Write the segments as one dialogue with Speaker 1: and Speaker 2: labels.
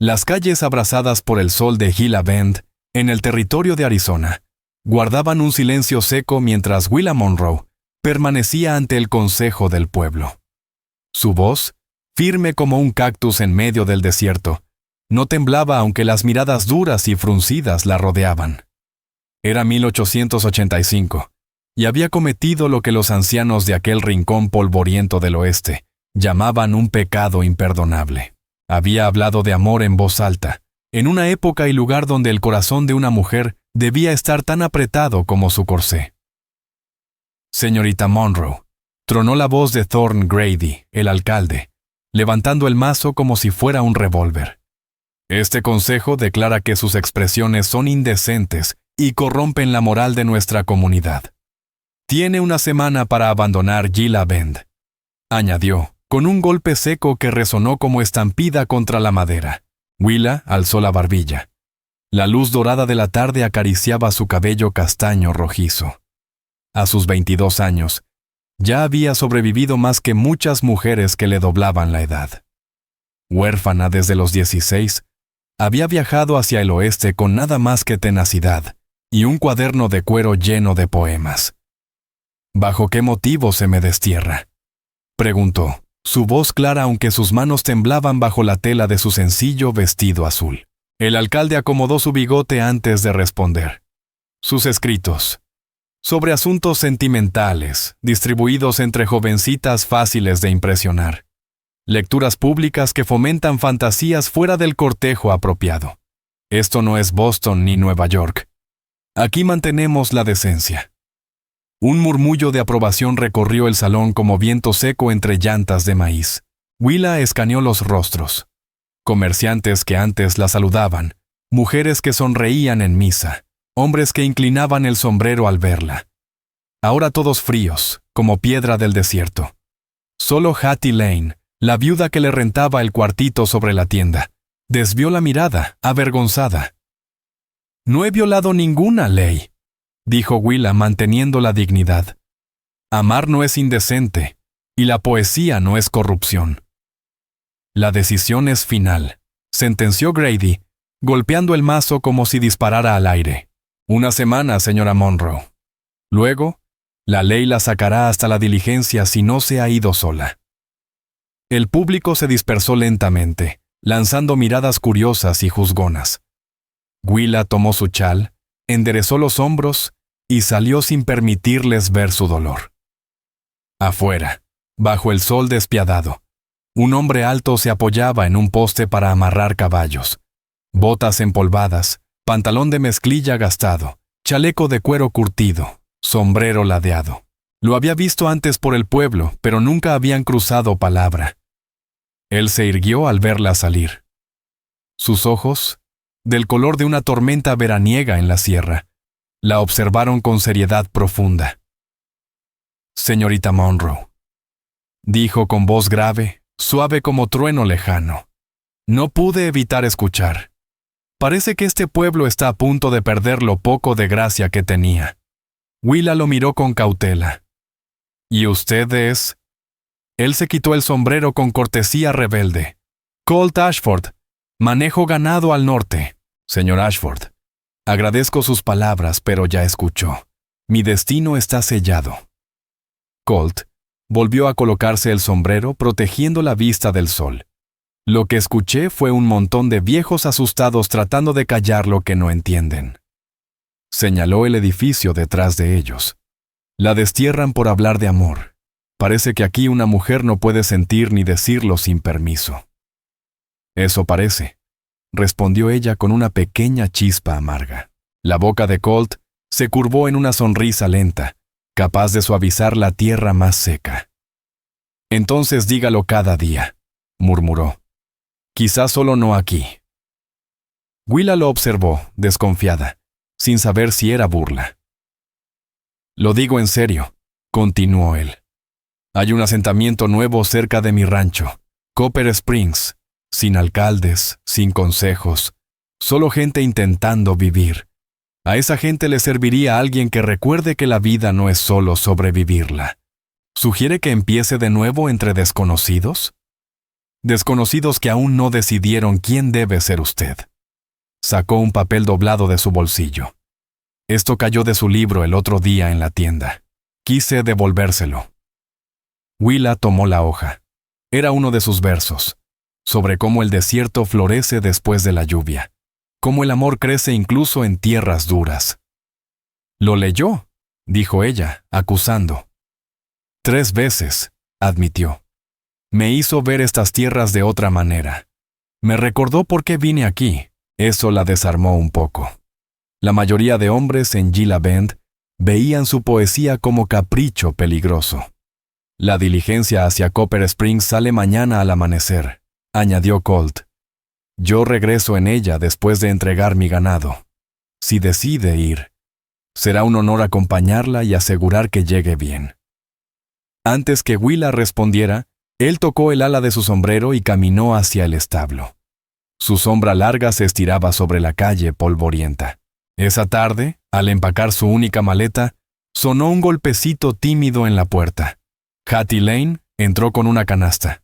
Speaker 1: Las calles abrasadas por el sol de Gila Bend, en el territorio de Arizona, guardaban un silencio seco mientras Willa Monroe permanecía ante el consejo del pueblo. Su voz, firme como un cactus en medio del desierto, no temblaba aunque las miradas duras y fruncidas la rodeaban. Era 1885, y había cometido lo que los ancianos de aquel rincón polvoriento del oeste llamaban un pecado imperdonable. Había hablado de amor en voz alta, en una época y lugar donde el corazón de una mujer debía estar tan apretado como su corsé. Señorita Monroe, tronó la voz de Thorne Grady, el alcalde, levantando el mazo como si fuera un revólver. Este consejo declara que sus expresiones son indecentes y corrompen la moral de nuestra comunidad. Tiene una semana para abandonar Gila Bend, añadió, con un golpe seco que resonó como estampida contra la madera. Willa alzó la barbilla. La luz dorada de la tarde acariciaba su cabello castaño rojizo. A sus 22 años, ya había sobrevivido más que muchas mujeres que le doblaban la edad. Huérfana desde los 16, había viajado hacia el oeste con nada más que tenacidad y un cuaderno de cuero lleno de poemas. ¿Bajo qué motivo se me destierra?, preguntó, su voz clara aunque sus manos temblaban bajo la tela de su sencillo vestido azul. El alcalde acomodó su bigote antes de responder. Sus escritos, sobre asuntos sentimentales, distribuidos entre jovencitas fáciles de impresionar. Lecturas públicas que fomentan fantasías fuera del cortejo apropiado. Esto no es Boston ni Nueva York. Aquí mantenemos la decencia. Un murmullo de aprobación recorrió el salón como viento seco entre llantas de maíz. Willa escaneó los rostros. Comerciantes que antes la saludaban, mujeres que sonreían en misa, hombres que inclinaban el sombrero al verla. Ahora todos fríos, como piedra del desierto. Solo Hattie Lane, la viuda que le rentaba el cuartito sobre la tienda, desvió la mirada, avergonzada. «No he violado ninguna ley», dijo Willa manteniendo la dignidad. «Amar no es indecente, y la poesía no es corrupción». «La decisión es final», sentenció Grady, golpeando el mazo como si disparara al aire. «Una semana, señora Monroe. Luego, la ley la sacará hasta la diligencia si no se ha ido sola». El público se dispersó lentamente, lanzando miradas curiosas y juzgonas. Willa tomó su chal, enderezó los hombros y salió sin permitirles ver su dolor. Afuera, bajo el sol despiadado, un hombre alto se apoyaba en un poste para amarrar caballos. Botas empolvadas, pantalón de mezclilla gastado, chaleco de cuero curtido, sombrero ladeado. Lo había visto antes por el pueblo, pero nunca habían cruzado palabra. Él se irguió al verla salir. Sus ojos, del color de una tormenta veraniega en la sierra, la observaron con seriedad profunda. «Señorita Monroe», dijo con voz grave, suave como trueno lejano. «No pude evitar escuchar. Parece que este pueblo está a punto de perder lo poco de gracia que tenía». Willa lo miró con cautela. «¿Y usted es?» Él se quitó el sombrero con cortesía rebelde. «Colt Ashford. Manejo ganado al norte, señor Ashford. Agradezco sus palabras, pero ya escuchó. Mi destino está sellado». Colt volvió a colocarse el sombrero protegiendo la vista del sol. «Lo que escuché fue un montón de viejos asustados tratando de callar lo que no entienden». Señaló el edificio detrás de ellos. «La destierran por hablar de amor. Parece que aquí una mujer no puede sentir ni decirlo sin permiso». «Eso parece», respondió ella con una pequeña chispa amarga. La boca de Colt se curvó en una sonrisa lenta, capaz de suavizar la tierra más seca. «Entonces dígalo cada día», murmuró. «Quizás solo no aquí». Willa lo observó, desconfiada, sin saber si era burla. «Lo digo en serio», continuó él. «Hay un asentamiento nuevo cerca de mi rancho, Copper Springs, sin alcaldes, sin consejos, solo gente intentando vivir. A esa gente le serviría alguien que recuerde que la vida no es solo sobrevivirla. ¿Sugiere que empiece de nuevo entre desconocidos?» Desconocidos que aún no decidieron quién debe ser usted. Sacó un papel doblado de su bolsillo. Esto cayó de su libro el otro día en la tienda. Quise devolvérselo. Willa tomó la hoja. Era uno de sus versos, sobre cómo el desierto florece después de la lluvia, cómo el amor crece incluso en tierras duras. «Lo leyó», dijo ella, acusando. «3 veces», admitió. «Me hizo ver estas tierras de otra manera. Me recordó por qué vine aquí». Eso la desarmó un poco. La mayoría de hombres en Gila Bend veían su poesía como capricho peligroso. «La diligencia hacia Copper Springs sale mañana al amanecer», añadió Colt. «Yo regreso en ella después de entregar mi ganado. Si decide ir, será un honor acompañarla y asegurar que llegue bien». Antes que Willa respondiera, él tocó el ala de su sombrero y caminó hacia el establo. Su sombra larga se estiraba sobre la calle polvorienta. Esa tarde, al empacar su única maleta, sonó un golpecito tímido en la puerta. Hattie Lane entró con una canasta.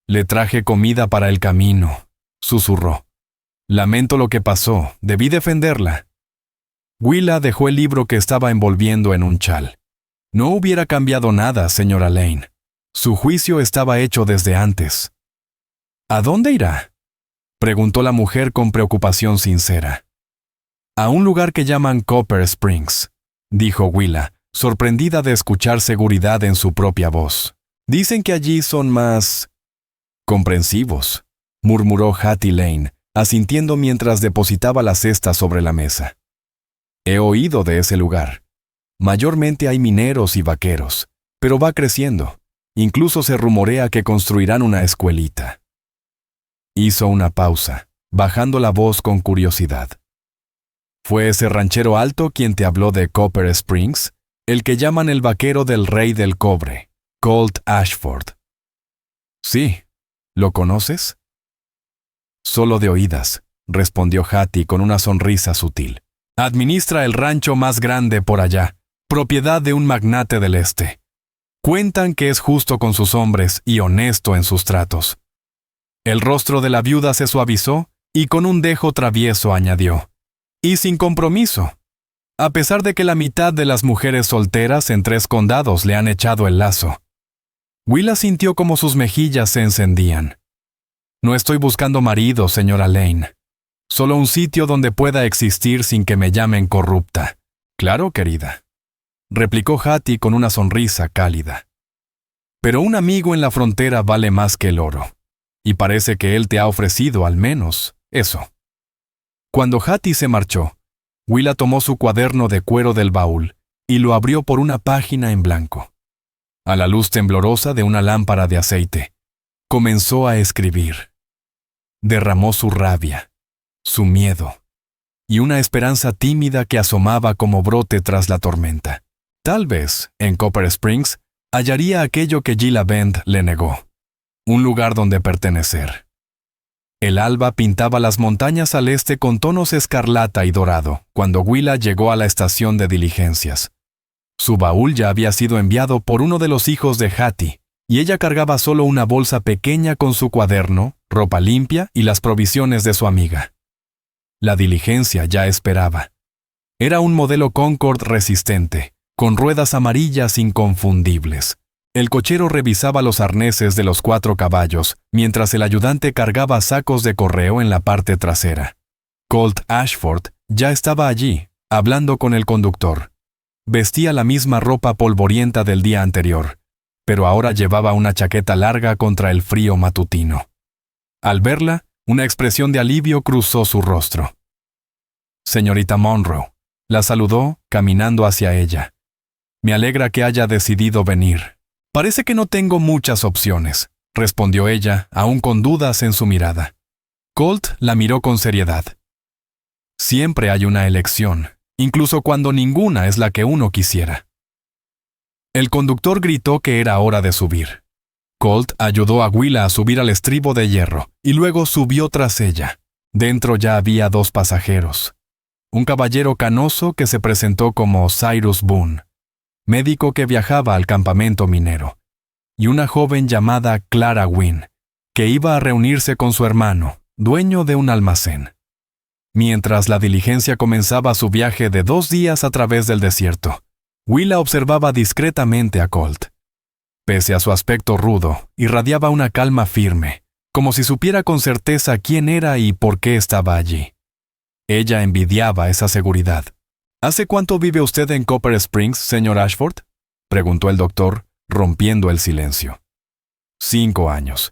Speaker 1: «Le traje comida para el camino», susurró. «Lamento lo que pasó, debí defenderla». Willa dejó el libro que estaba envolviendo en un chal. «No hubiera cambiado nada, señora Lane. Su juicio estaba hecho desde antes». «¿A dónde irá?», preguntó la mujer con preocupación sincera. «A un lugar que llaman Copper Springs», dijo Willa, sorprendida de escuchar seguridad en su propia voz. «Dicen que allí son más comprensivos», murmuró Hattie Lane, asintiendo mientras depositaba la cesta sobre la mesa. «He oído de ese lugar. Mayormente hay mineros y vaqueros, pero va creciendo. Incluso se rumorea que construirán una escuelita». Hizo una pausa, bajando la voz con curiosidad. «¿Fue ese ranchero alto quien te habló de Copper Springs? El que llaman el vaquero del rey del cobre, Colt Ashford». «Sí. ¿Lo conoces?». «Solo de oídas», respondió Hattie con una sonrisa sutil. «Administra el rancho más grande por allá, propiedad de un magnate del este. Cuentan que es justo con sus hombres y honesto en sus tratos». El rostro de la viuda se suavizó y con un dejo travieso añadió: «Y sin compromiso. A pesar de que la mitad de las mujeres solteras en 3 condados le han echado el lazo». Willa sintió como sus mejillas se encendían. «No estoy buscando marido, señora Lane. Solo un sitio donde pueda existir sin que me llamen corrupta». «Claro, querida», replicó Hattie con una sonrisa cálida. «Pero un amigo en la frontera vale más que el oro. Y parece que él te ha ofrecido al menos eso». Cuando Hattie se marchó, Willa tomó su cuaderno de cuero del baúl y lo abrió por una página en blanco. A la luz temblorosa de una lámpara de aceite, comenzó a escribir. Derramó su rabia, su miedo y una esperanza tímida que asomaba como brote tras la tormenta. Tal vez, en Copper Springs, hallaría aquello que Gila Bend le negó. Un lugar donde pertenecer. El alba pintaba las montañas al este con tonos escarlata y dorado cuando Willa llegó a la estación de diligencias. Su baúl ya había sido enviado por uno de los hijos de Hattie, y ella cargaba solo una bolsa pequeña con su cuaderno, ropa limpia y las provisiones de su amiga. La diligencia ya esperaba. Era un modelo Concord resistente, con ruedas amarillas inconfundibles. El cochero revisaba los arneses de los 4 caballos, mientras el ayudante cargaba sacos de correo en la parte trasera. Colt Ashford ya estaba allí, hablando con el conductor. Vestía la misma ropa polvorienta del día anterior, pero ahora llevaba una chaqueta larga contra el frío matutino. Al verla, una expresión de alivio cruzó su rostro. «Señorita Monroe», la saludó, caminando hacia ella. «Me alegra que haya decidido venir». «Parece que no tengo muchas opciones», respondió ella, aún con dudas en su mirada. Colt la miró con seriedad. «Siempre hay una elección, incluso cuando ninguna es la que uno quisiera». El conductor gritó que era hora de subir. Colt ayudó a Willa a subir al estribo de hierro y luego subió tras ella. Dentro ya había 2 pasajeros. Un caballero canoso que se presentó como Cyrus Boone, médico que viajaba al campamento minero, y una joven llamada Clara Wynne, que iba a reunirse con su hermano, dueño de un almacén. Mientras la diligencia comenzaba su viaje de 2 días a través del desierto, Willa observaba discretamente a Colt. Pese a su aspecto rudo, irradiaba una calma firme, como si supiera con certeza quién era y por qué estaba allí. Ella envidiaba esa seguridad. ¿Hace cuánto vive usted en Copper Springs, señor Ashford?, preguntó el doctor, rompiendo el silencio. 5 años.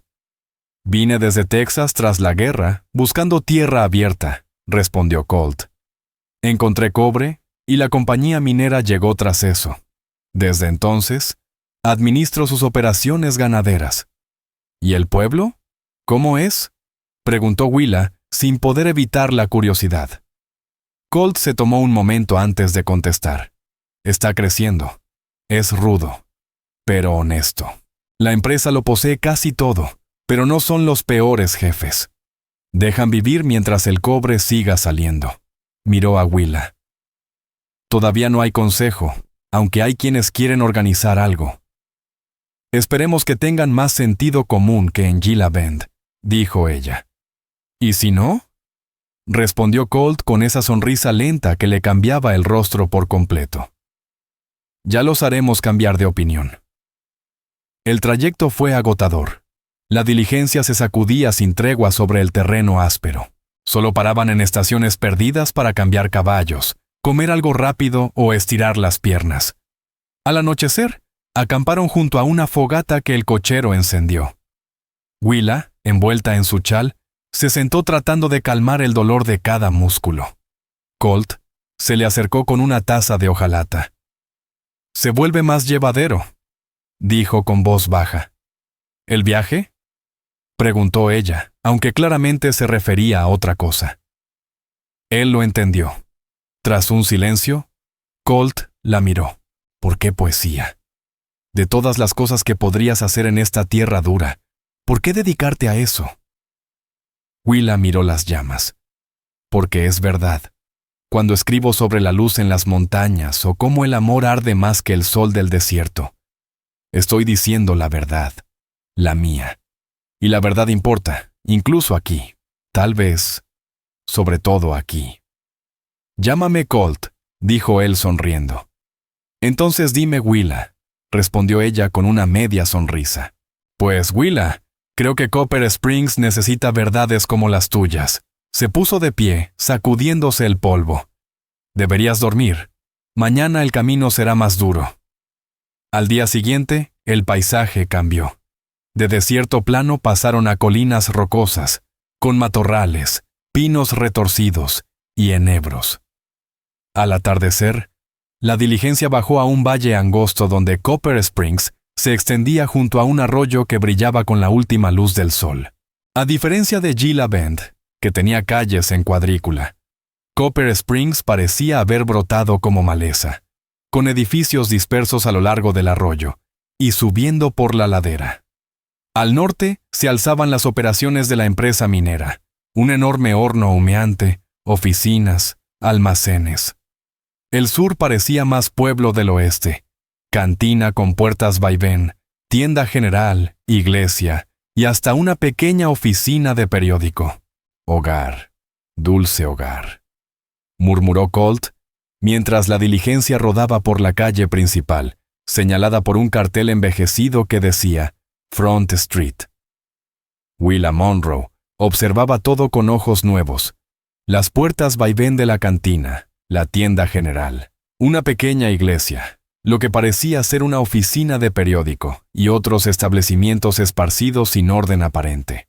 Speaker 1: Vine desde Texas tras la guerra, buscando tierra abierta, respondió Colt. Encontré cobre, y la compañía minera llegó tras eso. Desde entonces, administro sus operaciones ganaderas. ¿Y el pueblo? ¿Cómo es?, preguntó Willa, sin poder evitar la curiosidad. Colt se tomó un momento antes de contestar. Está creciendo. Es rudo, pero honesto. La empresa lo posee casi todo, pero no son los peores jefes. Dejan vivir mientras el cobre siga saliendo. Miró a Willa. Todavía no hay consejo, aunque hay quienes quieren organizar algo. Esperemos que tengan más sentido común que en Gila Bend, dijo ella. ¿Y si no?, respondió Colt con esa sonrisa lenta que le cambiaba el rostro por completo. Ya los haremos cambiar de opinión. El trayecto fue agotador. La diligencia se sacudía sin tregua sobre el terreno áspero. Solo paraban en estaciones perdidas para cambiar caballos, comer algo rápido o estirar las piernas. Al anochecer, acamparon junto a una fogata que el cochero encendió. Willa, envuelta en su chal, se sentó tratando de calmar el dolor de cada músculo. Colt se le acercó con una taza de hojalata. «Se vuelve más llevadero», dijo con voz baja. «¿El viaje?», preguntó ella, aunque claramente se refería a otra cosa. Él lo entendió. Tras un silencio, Colt la miró. «¿Por qué poesía? De todas las cosas que podrías hacer en esta tierra dura, ¿por qué dedicarte a eso?». Willa miró las llamas. «Porque es verdad. Cuando escribo sobre la luz en las montañas o cómo el amor arde más que el sol del desierto, estoy diciendo la verdad, la mía. Y la verdad importa, incluso aquí. Tal vez, sobre todo aquí». «Llámame Colt», dijo él sonriendo. «Entonces dime Willa», respondió ella con una media sonrisa. «Pues Willa, creo que Copper Springs necesita verdades como las tuyas». Se puso de pie, sacudiéndose el polvo. «Deberías dormir. Mañana el camino será más duro». Al día siguiente, el paisaje cambió. De desierto plano pasaron a colinas rocosas, con matorrales, pinos retorcidos y enebros. Al atardecer, la diligencia bajó a un valle angosto donde Copper Springs se extendía junto a un arroyo que brillaba con la última luz del sol. A diferencia de Gila Bend, que tenía calles en cuadrícula, Copper Springs parecía haber brotado como maleza, con edificios dispersos a lo largo del arroyo y subiendo por la ladera. Al norte se alzaban las operaciones de la empresa minera, un enorme horno humeante, oficinas, almacenes. El sur parecía más pueblo del oeste, cantina con puertas vaivén, tienda general, iglesia y hasta una pequeña oficina de periódico. «Hogar, dulce hogar», murmuró Colt, mientras la diligencia rodaba por la calle principal, señalada por un cartel envejecido que decía Front Street. Willa Monroe observaba todo con ojos nuevos. Las puertas vaivén de la cantina, la tienda general, una pequeña iglesia, lo que parecía ser una oficina de periódico y otros establecimientos esparcidos sin orden aparente.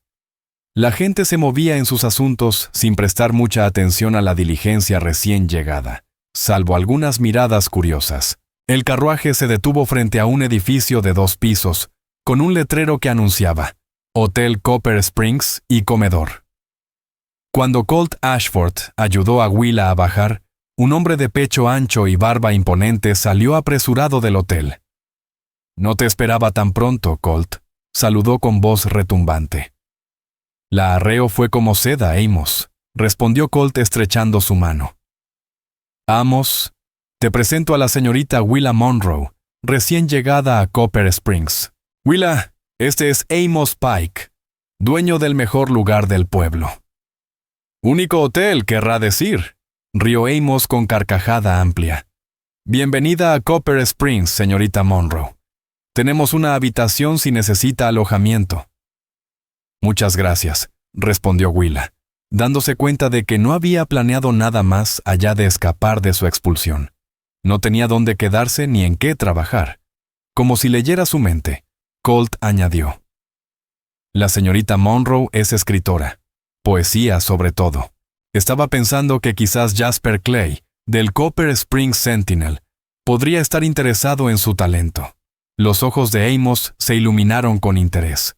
Speaker 1: La gente se movía en sus asuntos sin prestar mucha atención a la diligencia recién llegada, salvo algunas miradas curiosas. El carruaje se detuvo frente a un edificio de 2 pisos, con un letrero que anunciaba Hotel Copper Springs y comedor. Cuando Colt Ashford ayudó a Willa a bajar, un hombre de pecho ancho y barba imponente salió apresurado del hotel. «No te esperaba tan pronto, Colt», saludó con voz retumbante. «La arreo fue como seda, Amos», respondió Colt estrechando su mano. «Amos, te presento a la señorita Willa Monroe, recién llegada a Copper Springs». «Willa, este es Amos Pike», dueño del mejor lugar del pueblo. Único hotel, querrá decir, rió Amos con carcajada amplia. Bienvenida a Copper Springs, señorita Monroe. Tenemos una habitación si necesita alojamiento. Muchas gracias, respondió Willa, dándose cuenta de que no había planeado nada más allá de escapar de su expulsión. No tenía dónde quedarse ni en qué trabajar. Como si leyera su mente, Colt añadió: La señorita Monroe es escritora, poesía sobre todo. Estaba pensando que quizás Jasper Clay, del Copper Springs Sentinel, podría estar interesado en su talento. Los ojos de Amos se iluminaron con interés.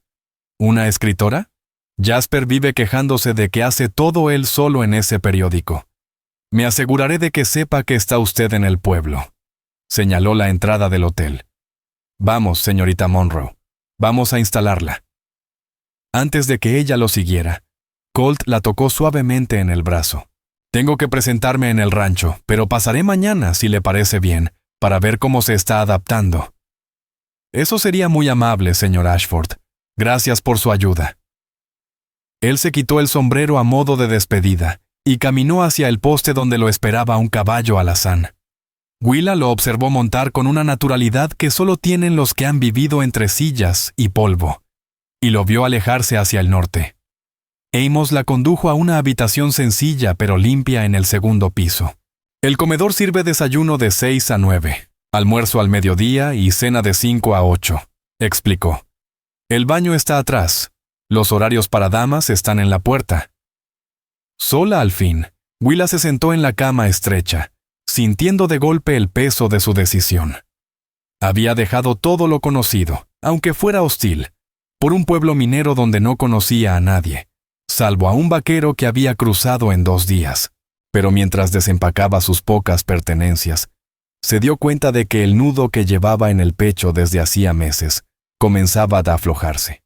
Speaker 1: ¿Una escritora? Jasper vive quejándose de que hace todo él solo en ese periódico. Me aseguraré de que sepa que está usted en el pueblo. Señaló la entrada del hotel. Vamos, señorita Monroe. Vamos a instalarla. Antes de que ella lo siguiera, Colt la tocó suavemente en el brazo. Tengo que presentarme en el rancho, pero pasaré mañana, si le parece bien, para ver cómo se está adaptando. Eso sería muy amable, señor Ashford. Gracias por su ayuda. Él se quitó el sombrero a modo de despedida y caminó hacia el poste donde lo esperaba un caballo alazán. Willa lo observó montar con una naturalidad que solo tienen los que han vivido entre sillas y polvo, y lo vio alejarse hacia el norte. Amos la condujo a una habitación sencilla pero limpia en el segundo piso. El comedor sirve desayuno de 6 a 9, almuerzo al mediodía y cena de 5 a 8, explicó. El baño está atrás. Los horarios para damas están en la puerta. Sola al fin, Willa se sentó en la cama estrecha, sintiendo de golpe el peso de su decisión. Había dejado todo lo conocido, aunque fuera hostil, por un pueblo minero donde no conocía a nadie, salvo a un vaquero que había cruzado en 2 días. Pero mientras desempacaba sus pocas pertenencias, se dio cuenta de que el nudo que llevaba en el pecho desde hacía meses comenzaba a aflojarse.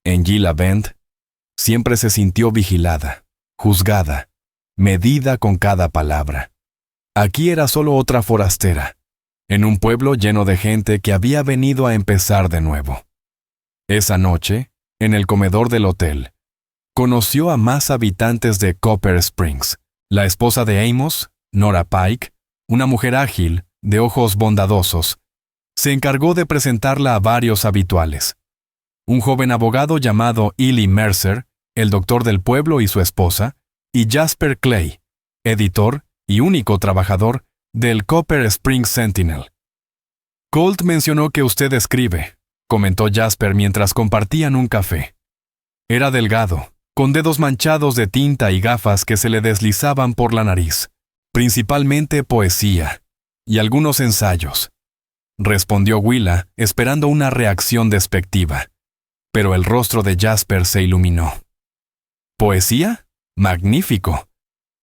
Speaker 1: En Gila Bend, siempre se sintió vigilada, juzgada, medida con cada palabra. Aquí era solo otra forastera, en un pueblo lleno de gente que había venido a empezar de nuevo. Esa noche, en el comedor del hotel, conoció a más habitantes de Copper Springs. La esposa de Amos, Nora Pike, una mujer ágil, de ojos bondadosos, se encargó de presentarla a varios habituales. Un joven abogado llamado Ely Mercer, el doctor del pueblo y su esposa, y Jasper Clay, editor y único trabajador del Copper Springs Sentinel. Colt mencionó que usted escribe, comentó Jasper mientras compartían un café. Era delgado, con dedos manchados de tinta y gafas que se le deslizaban por la nariz, principalmente poesía y algunos ensayos. Respondió Willa, esperando una reacción despectiva. Pero el rostro de Jasper se iluminó. ¿Poesía? Magnífico.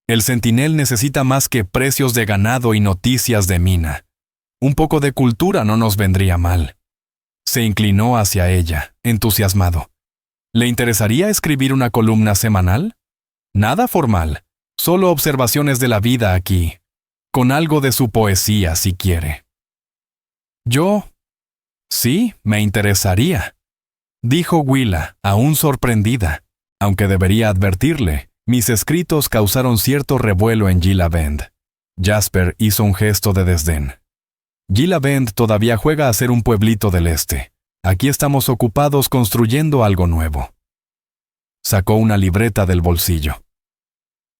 Speaker 1: El Sentinel necesita más que precios de ganado y noticias de mina. Un poco de cultura no nos vendría mal. Se inclinó hacia ella, entusiasmado. ¿Le interesaría escribir una columna semanal? Nada formal, solo observaciones de la vida aquí, con algo de su poesía si quiere. Yo, sí, me interesaría, dijo Willa, aún sorprendida, aunque debería advertirle, mis escritos causaron cierto revuelo en Gila Bend. Jasper hizo un gesto de desdén. Gila Bend todavía juega a ser un pueblito del este. Aquí estamos ocupados construyendo algo nuevo. Sacó una libreta del bolsillo.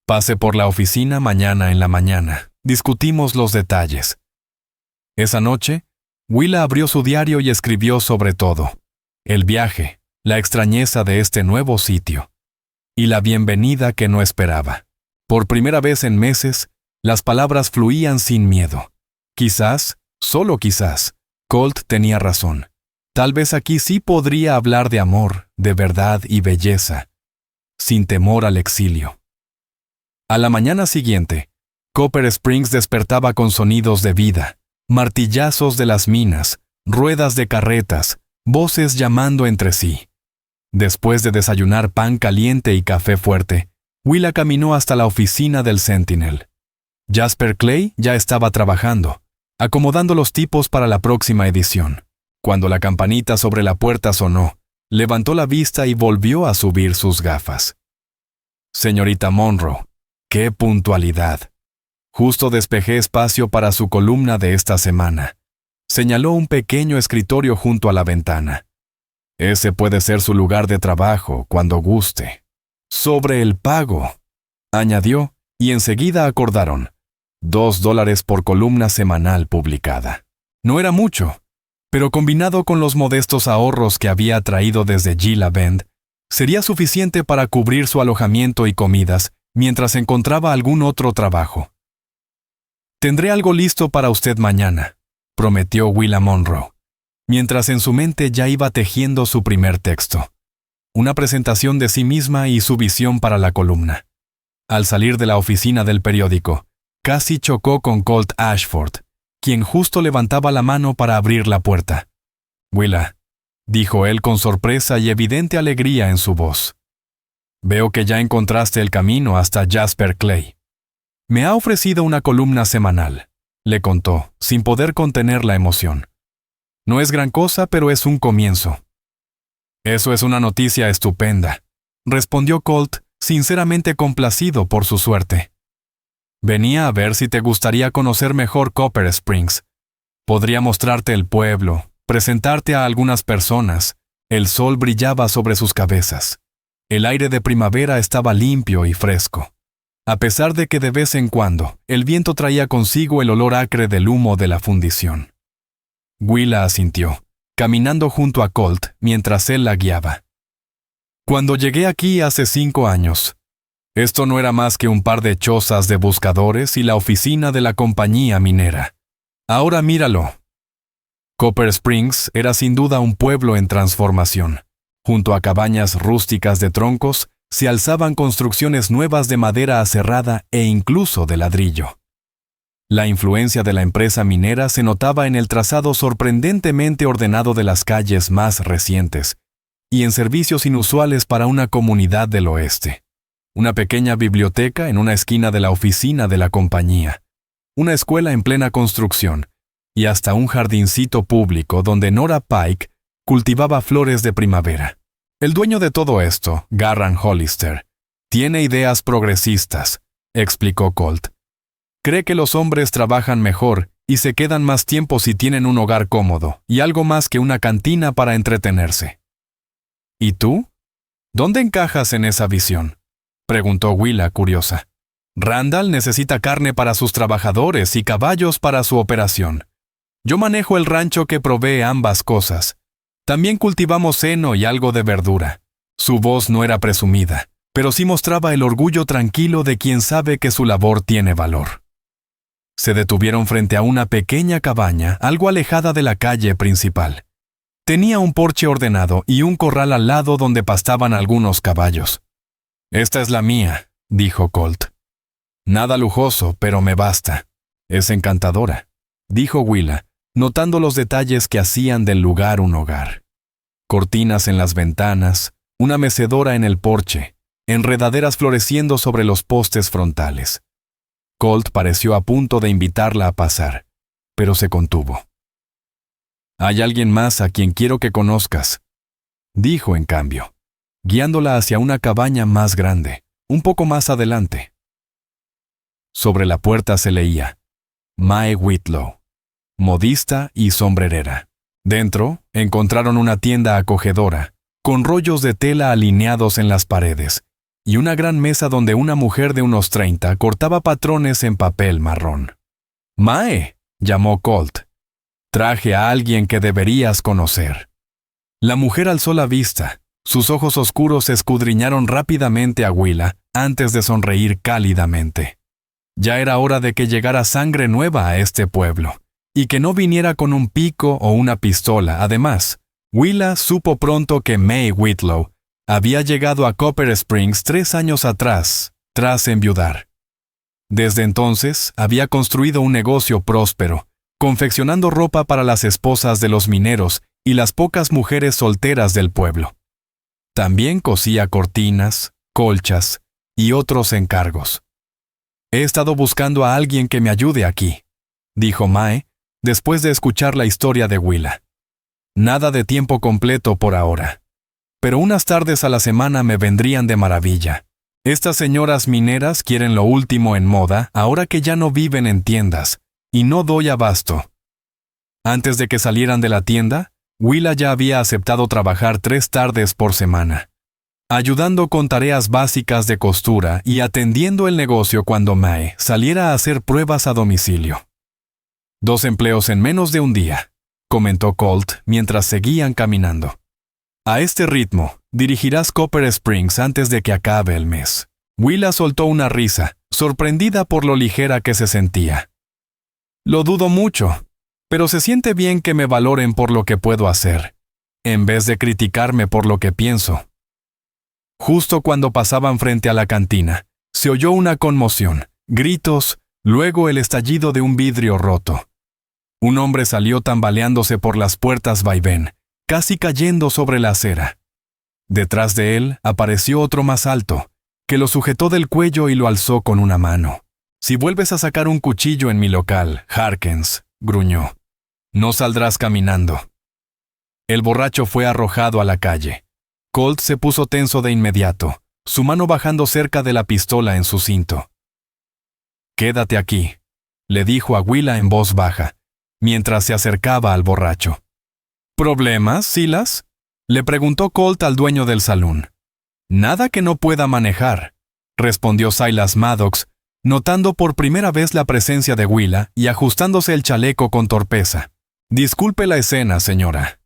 Speaker 1: Pase por la oficina mañana en la mañana. Discutimos los detalles. Esa noche, Willa abrió su diario y escribió sobre todo. El viaje, la extrañeza de este nuevo sitio. Y la bienvenida que no esperaba. Por primera vez en meses, las palabras fluían sin miedo. Quizás, solo quizás, Colt tenía razón. Tal vez aquí sí podría hablar de amor, de verdad y belleza, sin temor al exilio. A la mañana siguiente, Copper Springs despertaba con sonidos de vida, martillazos de las minas, ruedas de carretas, voces llamando entre sí. Después de desayunar pan caliente y café fuerte, Willa caminó hasta la oficina del Sentinel. Jasper Clay ya estaba trabajando, acomodando los tipos para la próxima edición. Cuando la campanita sobre la puerta sonó, Levantó la vista y volvió a subir sus gafas. Señorita Monroe, ¡qué puntualidad! Justo despejé espacio para su columna de esta semana. Señaló un pequeño escritorio junto a la ventana. Ese puede ser su lugar de trabajo, cuando guste. Sobre el pago, añadió, y enseguida acordaron. $2 por columna semanal publicada. No era mucho, pero combinado con los modestos ahorros que había traído desde Gila Bend, sería suficiente para cubrir su alojamiento y comidas mientras encontraba algún otro trabajo. Tendré algo listo para usted mañana, prometió Willa Monroe, mientras en su mente ya iba tejiendo su primer texto. Una presentación de sí misma y su visión para la columna. Al salir de la oficina del periódico, casi chocó con Colt Ashford, quien justo levantaba la mano para abrir la puerta. «Willa», dijo él con sorpresa y evidente alegría en su voz. «Veo que ya encontraste el camino hasta Jasper Clay». «Me ha ofrecido una columna semanal», le contó, sin poder contener la emoción. «No es gran cosa, pero es un comienzo». «Eso es una noticia estupenda», respondió Colt, sinceramente complacido por su suerte. «Venía a ver si te gustaría conocer mejor Copper Springs. Podría mostrarte el pueblo, presentarte a algunas personas». El sol brillaba sobre sus cabezas. El aire de primavera estaba limpio y fresco, a pesar de que de vez en cuando el viento traía consigo el olor acre del humo de la fundición. Willa asintió, caminando junto a Colt mientras él la guiaba. «Cuando llegué aquí hace 5 años, esto no era más que un par de chozas de buscadores y la oficina de la compañía minera. Ahora míralo». Copper Springs era sin duda un pueblo en transformación. Junto a cabañas rústicas de troncos, se alzaban construcciones nuevas de madera aserrada e incluso de ladrillo. La influencia de la empresa minera se notaba en el trazado sorprendentemente ordenado de las calles más recientes y en servicios inusuales para una comunidad del oeste. Una pequeña biblioteca en una esquina de la oficina de la compañía, una escuela en plena construcción y hasta un jardincito público donde Nora Pike cultivaba flores de primavera. El dueño de todo esto, Garran Hollister, tiene ideas progresistas, explicó Colt. Cree que los hombres trabajan mejor y se quedan más tiempo si tienen un hogar cómodo y algo más que una cantina para entretenerse. ¿Y tú? ¿Dónde encajas en esa visión?, preguntó Willa, curiosa. Randall necesita carne para sus trabajadores y caballos para su operación. Yo manejo el rancho que provee ambas cosas. También cultivamos heno y algo de verdura. Su voz no era presumida, pero sí mostraba el orgullo tranquilo de quien sabe que su labor tiene valor. Se detuvieron frente a una pequeña cabaña algo alejada de la calle principal. Tenía un porche ordenado y un corral al lado donde pastaban algunos caballos. «Esta es la mía», dijo Colt. «Nada lujoso, pero me basta. Es encantadora», dijo Willa, notando los detalles que hacían del lugar un hogar. Cortinas en las ventanas, una mecedora en el porche, enredaderas floreciendo sobre los postes frontales. Colt pareció a punto de invitarla a pasar, pero se contuvo. «Hay alguien más a quien quiero que conozcas», dijo en cambio, guiándola hacia una cabaña más grande, un poco más adelante. Sobre la puerta se leía, «Mae Whitlow, modista y sombrerera». Dentro, encontraron una tienda acogedora, con rollos de tela alineados en las paredes, y una gran mesa donde una mujer de unos 30 cortaba patrones en papel marrón. «Mae», llamó Colt, «traje a alguien que deberías conocer». La mujer alzó la vista. Sus ojos oscuros escudriñaron rápidamente a Willa antes de sonreír cálidamente. Ya era hora de que llegara sangre nueva a este pueblo, y que no viniera con un pico o una pistola. Además, Willa supo pronto que Mae Whitlow había llegado a Copper Springs 3 años atrás, tras enviudar. Desde entonces, había construido un negocio próspero, confeccionando ropa para las esposas de los mineros y las pocas mujeres solteras del pueblo. También cosía cortinas, colchas y otros encargos. «He estado buscando a alguien que me ayude aquí», dijo Mae, después de escuchar la historia de Willa. «Nada de tiempo completo por ahora. pero unas tardes a la semana me vendrían de maravilla. Estas señoras mineras quieren lo último en moda ahora que ya no viven en tiendas, y no doy abasto. Antes de que salieran de la tienda, Willa ya había aceptado trabajar 3 tardes por semana, ayudando con tareas básicas de costura y atendiendo el negocio cuando Mae saliera a hacer pruebas a domicilio. 2 empleos en menos de un día, comentó Colt mientras seguían caminando. A este ritmo, dirigirás Copper Springs antes de que acabe el mes. Willa soltó una risa, sorprendida por lo ligera que se sentía. Lo dudo mucho, pero se siente bien que me valoren por lo que puedo hacer, en vez de criticarme por lo que pienso. Justo cuando pasaban frente a la cantina, se oyó una conmoción, gritos, luego el estallido de un vidrio roto. Un hombre salió tambaleándose por las puertas vaivén, casi cayendo sobre la acera. Detrás de él apareció otro más alto, que lo sujetó del cuello y lo alzó con una mano. «Si vuelves a sacar un cuchillo en mi local, Harkins», gruñó, «no saldrás caminando». El borracho fue arrojado a la calle. Colt se puso tenso de inmediato, su mano bajando cerca de la pistola en su cinto. «Quédate aquí», le dijo a Willa en voz baja, mientras se acercaba al borracho. «¿Problemas, Silas?», le preguntó Colt al dueño del salón. «Nada que no pueda manejar», respondió Silas Maddox, notando por primera vez la presencia de Willa y ajustándose el chaleco con torpeza. «Disculpe la escena, señora».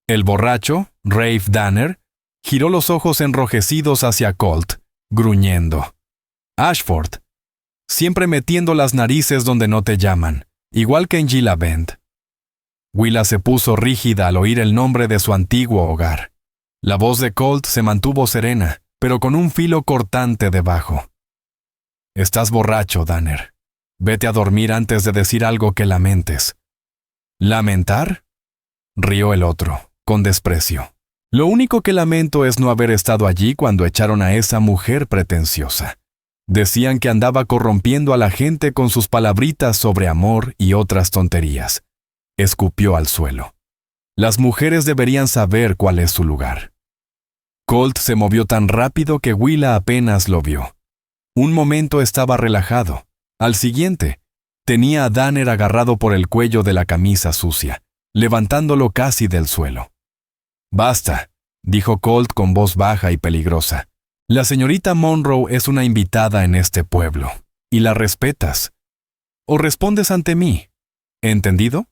Speaker 1: El borracho, Rafe Danner, giró los ojos enrojecidos hacia Colt, gruñendo. «Ashford, siempre metiendo las narices donde no te llaman, igual que en Gila Bend». Willa se puso rígida al oír el nombre de su antiguo hogar. La voz de Colt se mantuvo serena, pero con un filo cortante debajo. «Estás borracho, Danner. Vete a dormir antes de decir algo que lamentes». «¿Lamentar?», rió el otro, con desprecio. «Lo único que lamento es no haber estado allí cuando echaron a esa mujer pretenciosa. Decían que andaba corrompiendo a la gente con sus palabritas sobre amor y otras tonterías». Escupió al suelo. «Las mujeres deberían saber cuál es su lugar». Colt se movió tan rápido que Willa apenas lo vio. Un momento estaba relajado. Al siguiente, tenía a Danner agarrado por el cuello de la camisa sucia, levantándolo casi del suelo. «Basta», dijo Colt con voz baja y peligrosa. «La señorita Monroe es una invitada en este pueblo, y la respetas. O respondes ante mí. ¿Entendido?».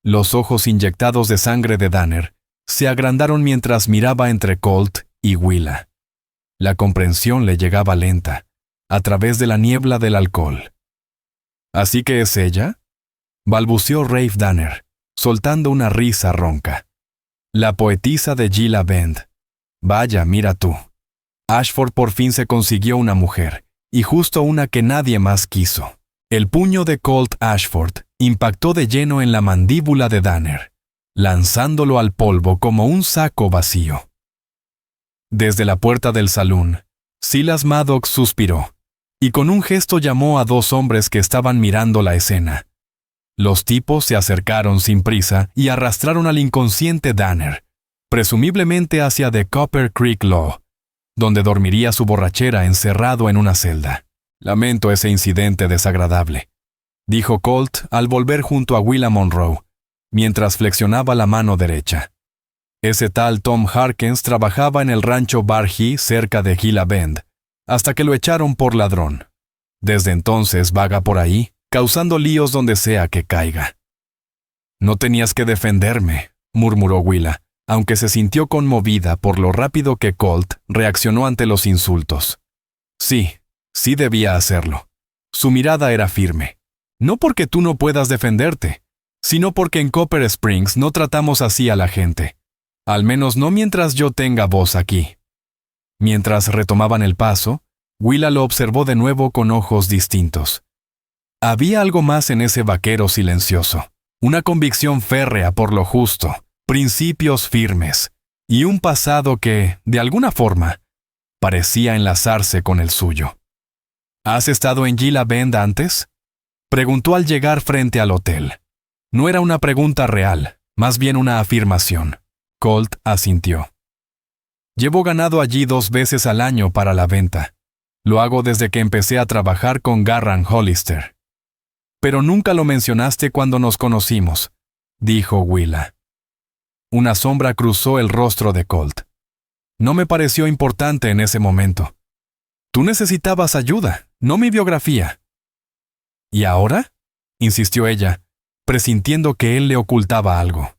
Speaker 1: Los ojos inyectados de sangre de Danner se agrandaron mientras miraba entre Colt y Willa. La comprensión le llegaba lenta, a través de la niebla del alcohol. «¿Así que es ella?», balbuceó Rafe Danner, soltando una risa ronca. «La poetisa de Gila Bend. Vaya, mira tú. Ashford por fin se consiguió una mujer, y justo una que nadie más quiso». El puño de Colt Ashford impactó de lleno en la mandíbula de Danner, lanzándolo al polvo como un saco vacío. Desde la puerta del salón, Silas Maddox suspiró, y con un gesto llamó a 2 hombres que estaban mirando la escena. Los tipos se acercaron sin prisa y arrastraron al inconsciente Danner, presumiblemente hacia The Copper Creek Law, donde dormiría su borrachera encerrado en una celda. «Lamento ese incidente desagradable», dijo Colt al volver junto a Willa Monroe, mientras flexionaba la mano derecha. Ese tal Tom Harkins trabajaba en el rancho Bargee cerca de Gila Bend, hasta que lo echaron por ladrón. Desde entonces vaga por ahí, causando líos donde sea que caiga. «No tenías que defenderme», murmuró Willa, aunque se sintió conmovida por lo rápido que Colt reaccionó ante los insultos. Sí debía hacerlo. Su mirada era firme. «No porque tú no puedas defenderte, sino porque en Copper Springs no tratamos así a la gente. Al menos no mientras yo tenga voz aquí». Mientras retomaban el paso, Willa lo observó de nuevo con ojos distintos. Había algo más en ese vaquero silencioso, una convicción férrea por lo justo, principios firmes, y un pasado que, de alguna forma, parecía enlazarse con el suyo. «¿Has estado en Gila Bend antes?», preguntó al llegar frente al hotel. No era una pregunta real, más bien una afirmación. Colt asintió. Llevo ganado allí 2 veces al año para la venta. Lo hago desde que empecé a trabajar con Garran Hollister. Pero nunca lo mencionaste cuando nos conocimos, dijo Willa. Una sombra cruzó el rostro de Colt. No me pareció importante en ese momento. Tú necesitabas ayuda, no mi biografía. ¿Y ahora?, insistió ella, presintiendo que él le ocultaba algo.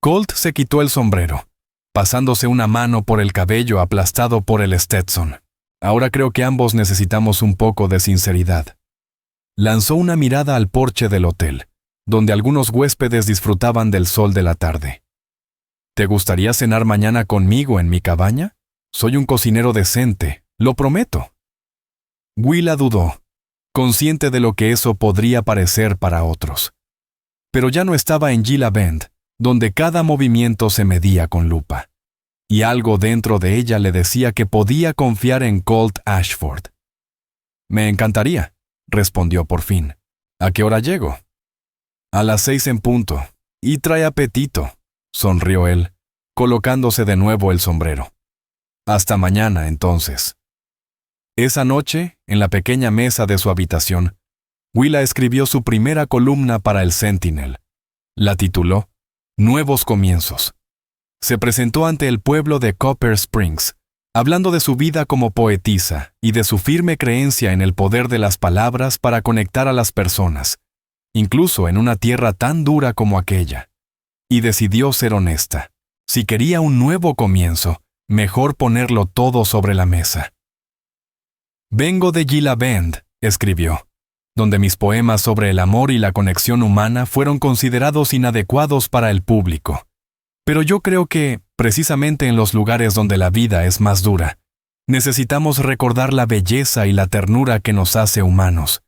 Speaker 1: Colt se quitó el sombrero, pasándose una mano por el cabello aplastado por el Stetson. Ahora creo que ambos necesitamos un poco de sinceridad. Lanzó una mirada al porche del hotel, donde algunos huéspedes disfrutaban del sol de la tarde. ¿Te gustaría cenar mañana conmigo en mi cabaña? Soy un cocinero decente, lo prometo. Willa dudó, consciente de lo que eso podría parecer para otros. Pero ya no estaba en Gila Bend, donde cada movimiento se medía con lupa. Y algo dentro de ella le decía que podía confiar en Colt Ashford. Me encantaría, respondió por fin. ¿A qué hora llego? A las 6 en punto. Y trae apetito, sonrió él, colocándose de nuevo el sombrero. Hasta mañana, entonces. Esa noche, en la pequeña mesa de su habitación, Willa escribió su primera columna para el Sentinel. La tituló Nuevos Comienzos. Se presentó ante el pueblo de Copper Springs, hablando de su vida como poetisa y de su firme creencia en el poder de las palabras para conectar a las personas, incluso en una tierra tan dura como aquella. Y decidió ser honesta. Si quería un nuevo comienzo, mejor ponerlo todo sobre la mesa. Vengo de Gila Bend, escribió, donde mis poemas sobre el amor y la conexión humana fueron considerados inadecuados para el público. Pero yo creo que, precisamente en los lugares donde la vida es más dura, necesitamos recordar la belleza y la ternura que nos hace humanos.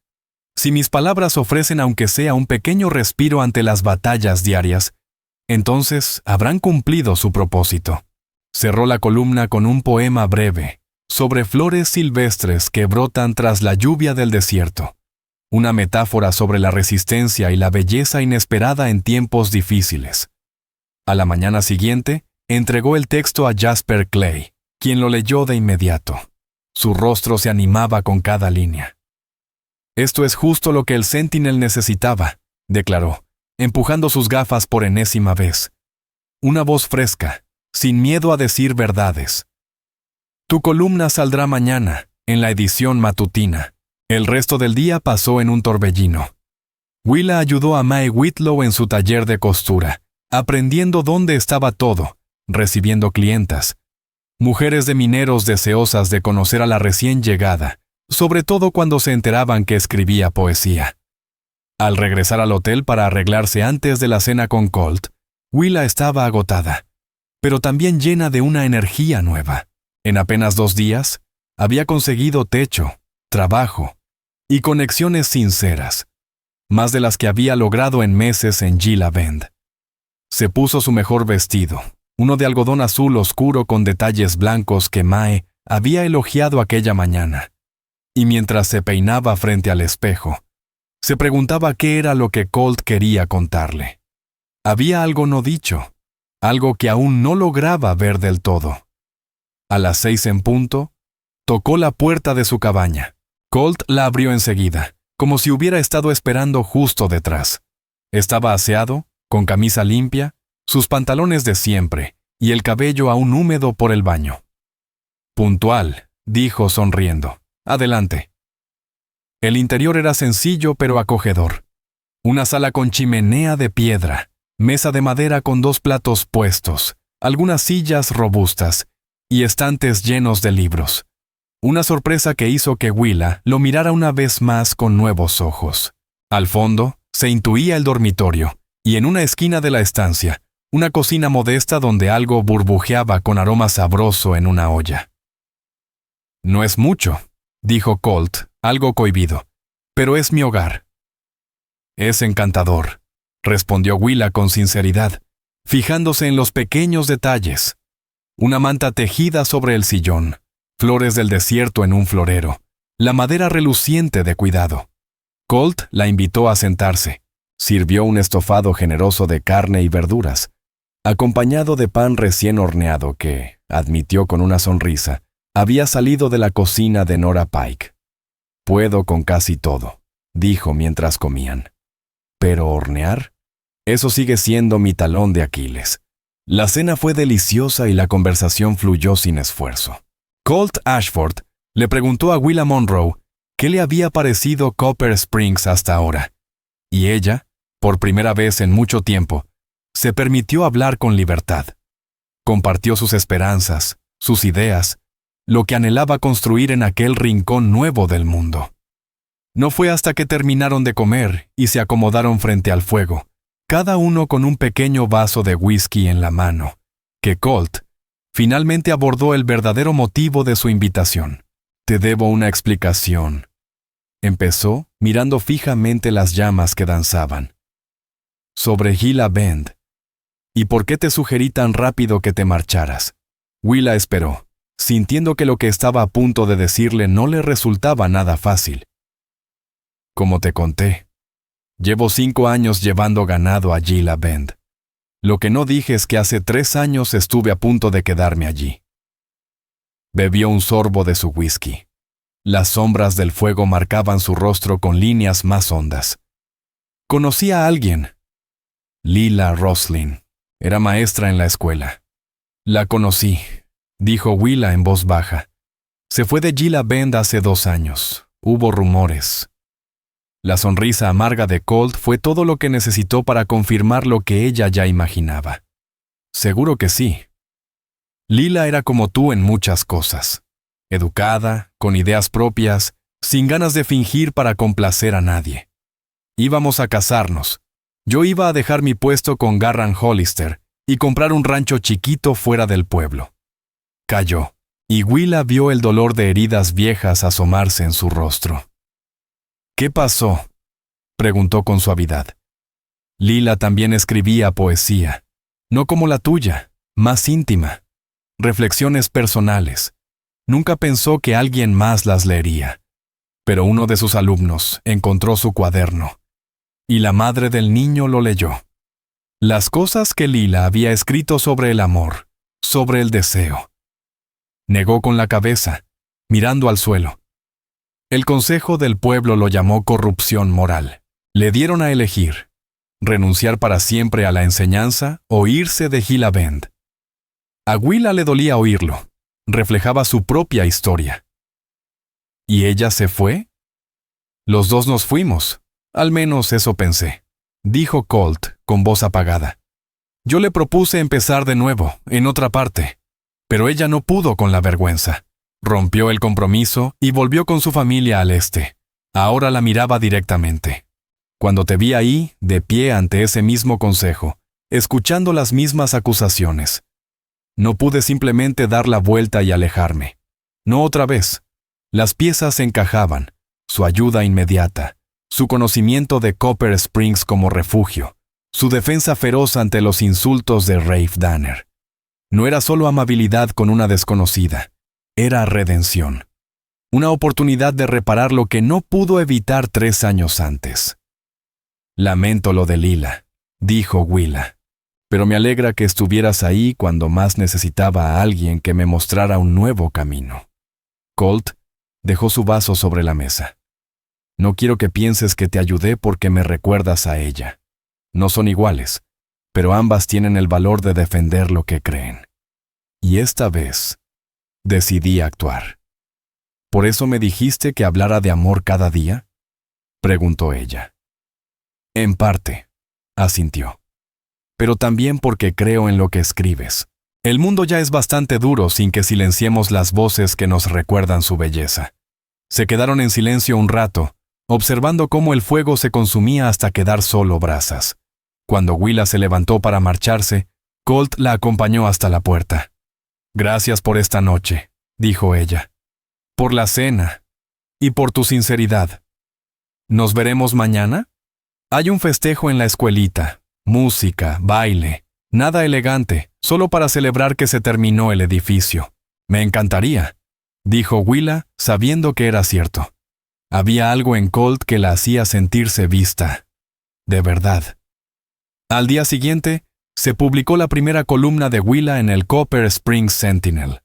Speaker 1: Si mis palabras ofrecen aunque sea un pequeño respiro ante las batallas diarias, entonces habrán cumplido su propósito. Cerró la columna con un poema breve, sobre flores silvestres que brotan tras la lluvia del desierto. Una metáfora sobre la resistencia y la belleza inesperada en tiempos difíciles. A la mañana siguiente, entregó el texto a Jasper Clay, quien lo leyó de inmediato. Su rostro se animaba con cada línea. Esto es justo lo que el Sentinel necesitaba, declaró, empujando sus gafas por enésima vez. Una voz fresca, sin miedo a decir verdades. Tu columna saldrá mañana, en la edición matutina. El resto del día pasó en un torbellino. Willa ayudó a Mae Whitlow en su taller de costura, aprendiendo dónde estaba todo, recibiendo clientas. Mujeres de mineros deseosas de conocer a la recién llegada, sobre todo cuando se enteraban que escribía poesía. Al regresar al hotel para arreglarse antes de la cena con Colt, Willa estaba agotada, pero también llena de una energía nueva. En apenas 2 días, había conseguido techo, trabajo y conexiones sinceras, más de las que había logrado en meses en Gila Bend. Se puso su mejor vestido, uno de algodón azul oscuro con detalles blancos que Mae había elogiado aquella mañana, y mientras se peinaba frente al espejo, se preguntaba qué era lo que Colt quería contarle. Había algo no dicho, algo que aún no lograba ver del todo. A las 6 en punto, tocó la puerta de su cabaña. Colt la abrió enseguida, como si hubiera estado esperando justo detrás. Estaba aseado, con camisa limpia, sus pantalones de siempre y el cabello aún húmedo por el baño. Puntual, dijo sonriendo. Adelante. El interior era sencillo pero acogedor. Una sala con chimenea de piedra, mesa de madera con 2 platos puestos, algunas sillas robustas y estantes llenos de libros. Una sorpresa que hizo que Willa lo mirara una vez más con nuevos ojos. Al fondo, se intuía el dormitorio, y en una esquina de la estancia, una cocina modesta donde algo burbujeaba con aroma sabroso en una olla. No es mucho, dijo Colt, algo cohibido, pero es mi hogar. Es encantador, respondió Willa con sinceridad, fijándose en los pequeños detalles. Una manta tejida sobre el sillón, flores del desierto en un florero, la madera reluciente de cuidado. Colt la invitó a sentarse. Sirvió un estofado generoso de carne y verduras, acompañado de pan recién horneado que, admitió con una sonrisa, había salido de la cocina de Nora Pike. Puedo con casi todo, dijo mientras comían. Pero hornear, eso sigue siendo mi talón de Aquiles. La cena fue deliciosa y la conversación fluyó sin esfuerzo. Colt Ashford le preguntó a Willa Monroe qué le había parecido Copper Springs hasta ahora, y ella, por primera vez en mucho tiempo, se permitió hablar con libertad. Compartió sus esperanzas, sus ideas, lo que anhelaba construir en aquel rincón nuevo del mundo. No fue hasta que terminaron de comer y se acomodaron frente al fuego, cada uno con un pequeño vaso de whisky en la mano, que Colt finalmente abordó el verdadero motivo de su invitación. «Te debo una explicación», empezó, mirando fijamente las llamas que danzaban. «Sobre Gila Bend. ¿Y por qué te sugerí tan rápido que te marcharas?» Willa esperó, sintiendo que lo que estaba a punto de decirle no le resultaba nada fácil. «Como te conté, llevo 5 años llevando ganado a Gila Bend. Lo que no dije es que hace 3 años estuve a punto de quedarme allí». Bebió un sorbo de su whisky. Las sombras del fuego marcaban su rostro con líneas más hondas. «Conocí a alguien. Lila Roslin. Era maestra en la escuela. La conocí», dijo Willa en voz baja. «Se fue de Gila Bend hace 2 años. Hubo rumores». La sonrisa amarga de Colt fue todo lo que necesitó para confirmar lo que ella ya imaginaba. «Seguro que sí. Lila era como tú en muchas cosas. Educada, con ideas propias, sin ganas de fingir para complacer a nadie. Íbamos a casarnos. Yo iba a dejar mi puesto con Garran Hollister y comprar un rancho chiquito fuera del pueblo». Calló, y Willa vio el dolor de heridas viejas asomarse en su rostro. «¿Qué pasó?», preguntó con suavidad. «Lila también escribía poesía, no como la tuya, más íntima. Reflexiones personales. Nunca pensó que alguien más las leería. Pero uno de sus alumnos encontró su cuaderno, y la madre del niño lo leyó. Las cosas que Lila había escrito sobre el amor, sobre el deseo». Negó con la cabeza, mirando al suelo. El consejo del pueblo lo llamó corrupción moral. Le dieron a elegir: renunciar para siempre a la enseñanza o irse de Gila Bend. A Willa le dolía oírlo. Reflejaba su propia historia. ¿Y ella se fue? «Los dos nos fuimos. Al menos eso pensé», dijo Colt con voz apagada. «Yo le propuse empezar de nuevo, en otra parte, pero ella no pudo con la vergüenza. Rompió el compromiso y volvió con su familia al este. Ahora la miraba directamente. Cuando te vi ahí, de pie ante ese mismo consejo, escuchando las mismas acusaciones, no pude simplemente dar la vuelta y alejarme. No otra vez. Las piezas encajaban, su ayuda inmediata, su conocimiento de Copper Springs como refugio, su defensa feroz ante los insultos de Rafe Danner. No era solo amabilidad con una desconocida, era redención. Una oportunidad de reparar lo que no pudo evitar 3 años antes. «Lamento lo de Lila», dijo Willa, «pero me alegra que estuvieras ahí cuando más necesitaba a alguien que me mostrara un nuevo camino». Colt dejó su vaso sobre la mesa. «No quiero que pienses que te ayudé porque me recuerdas a ella. No son iguales, pero ambas tienen el valor de defender lo que creen. Y esta vez decidí actuar». «¿Por eso me dijiste que hablara de amor cada día?», preguntó ella. «En parte», asintió. «Pero también porque creo en lo que escribes. El mundo ya es bastante duro sin que silenciemos las voces que nos recuerdan su belleza». Se quedaron en silencio un rato, observando cómo el fuego se consumía hasta quedar solo brasas. Cuando Willa se levantó para marcharse, Colt la acompañó hasta la puerta. «Gracias por esta noche», dijo ella. «Por la cena. Y por tu sinceridad. ¿Nos veremos mañana? Hay un festejo en la escuelita. Música, baile. Nada elegante, solo para celebrar que se terminó el edificio. Me encantaría», dijo Willa, sabiendo que era cierto. Había algo en Colt que la hacía sentirse vista. De verdad. Al día siguiente, se publicó la primera columna de Willa en el Copper Springs Sentinel.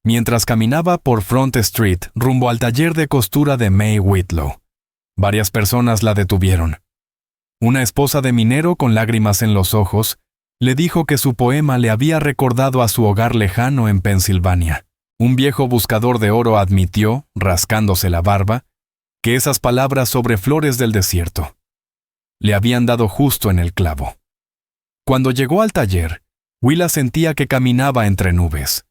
Speaker 1: Mientras caminaba por Front Street rumbo al taller de costura de May Whitlow, varias personas la detuvieron. Una esposa de minero con lágrimas en los ojos le dijo que su poema le había recordado a su hogar lejano en Pensilvania. Un viejo buscador de oro admitió, rascándose la barba, que esas palabras sobre flores del desierto le habían dado justo en el clavo. Cuando llegó al taller, Willa sentía que caminaba entre nubes.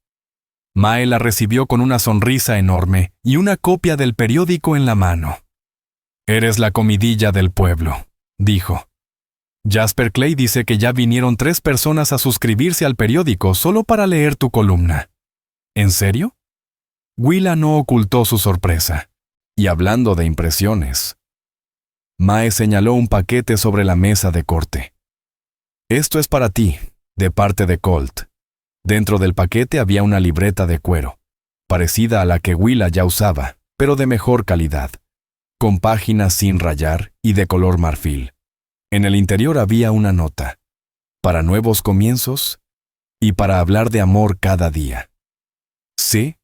Speaker 1: Mae la recibió con una sonrisa enorme y una copia del periódico en la mano. «Eres la comidilla del pueblo», dijo. «Jasper Clay dice que ya vinieron 3 personas a suscribirse al periódico solo para leer tu columna». «¿En serio?». Willa no ocultó su sorpresa. Y hablando de impresiones, Mae señaló un paquete sobre la mesa de corte. «Esto es para ti, de parte de Colt». Dentro del paquete había una libreta de cuero, parecida a la que Willa ya usaba, pero de mejor calidad, con páginas sin rayar y de color marfil. En el interior había una nota: «Para nuevos comienzos y para hablar de amor cada día». ¿Sí?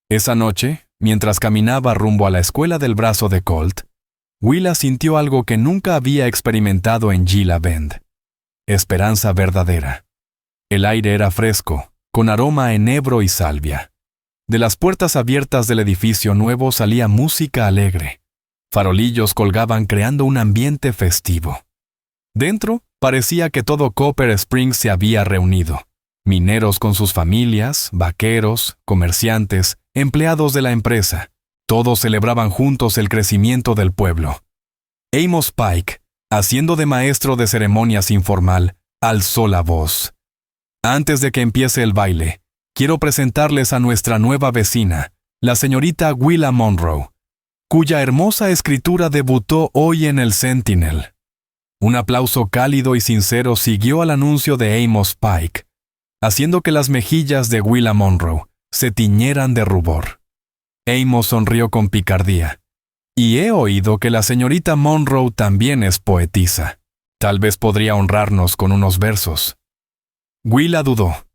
Speaker 1: Esa noche, mientras caminaba rumbo a la escuela del brazo de Colt, Willa sintió algo que nunca había experimentado en Gila Bend: esperanza verdadera. El aire era fresco, con aroma a enebro y salvia. De las puertas abiertas del edificio nuevo salía música alegre. Farolillos colgaban creando un ambiente festivo. Dentro, parecía que todo Copper Springs se había reunido. Mineros con sus familias, vaqueros, comerciantes, empleados de la empresa. Todos celebraban juntos el crecimiento del pueblo. Amos Pike, haciendo de maestro de ceremonias informal, alzó la voz. «Antes de que empiece el baile, quiero presentarles a nuestra nueva vecina, la señorita Willa Monroe, cuya hermosa escritura debutó hoy en el Sentinel». Un aplauso cálido y sincero siguió al anuncio de Amos Pike, haciendo que las mejillas de Willa Monroe se tiñeran de rubor. Amos sonrió con picardía. «Y he oído que la señorita Monroe también es poetisa. Tal vez podría honrarnos con unos versos». Willa dudó.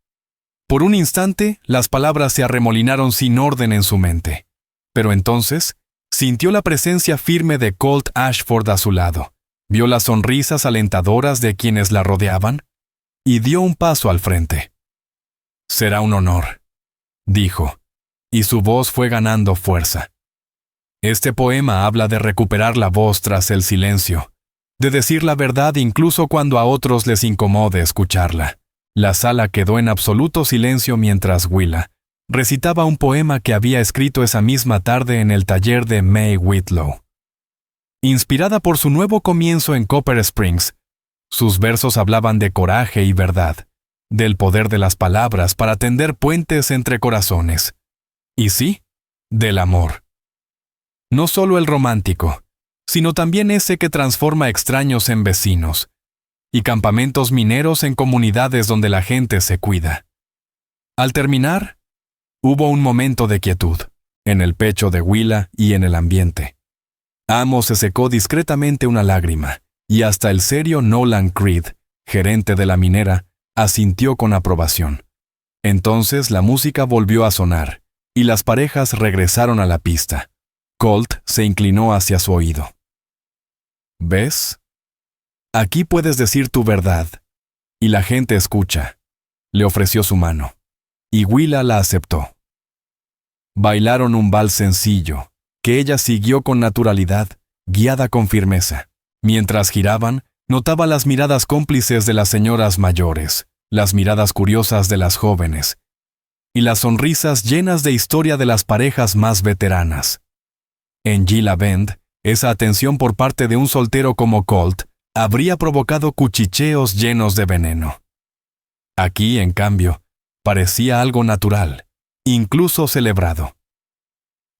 Speaker 1: Por un instante, las palabras se arremolinaron sin orden en su mente. Pero entonces, sintió la presencia firme de Colt Ashford a su lado, vio las sonrisas alentadoras de quienes la rodeaban y dio un paso al frente. «Será un honor», dijo, y su voz fue ganando fuerza. «Este poema habla de recuperar la voz tras el silencio, de decir la verdad incluso cuando a otros les incomode escucharla». La sala quedó en absoluto silencio mientras Willa recitaba un poema que había escrito esa misma tarde en el taller de May Whitlow. Inspirada por su nuevo comienzo en Copper Springs, sus versos hablaban de coraje y verdad, del poder de las palabras para tender puentes entre corazones. Y sí, del amor. No solo el romántico, sino también ese que transforma extraños en vecinos, y campamentos mineros en comunidades donde la gente se cuida. Al terminar, hubo un momento de quietud, en el pecho de Willa y en el ambiente. Amos se secó discretamente una lágrima, y hasta el serio Nolan Creed, gerente de la minera, asintió con aprobación. Entonces la música volvió a sonar, y las parejas regresaron a la pista. Colt se inclinó hacia su oído. «¿Ves? Aquí puedes decir tu verdad, y la gente escucha». Le ofreció su mano, y Willa la aceptó. Bailaron un vals sencillo, que ella siguió con naturalidad, guiada con firmeza. Mientras giraban, notaba las miradas cómplices de las señoras mayores, las miradas curiosas de las jóvenes, y las sonrisas llenas de historia de las parejas más veteranas. En Gila Bend, esa atención por parte de un soltero como Colt habría provocado cuchicheos llenos de veneno. Aquí, en cambio, parecía algo natural, incluso celebrado.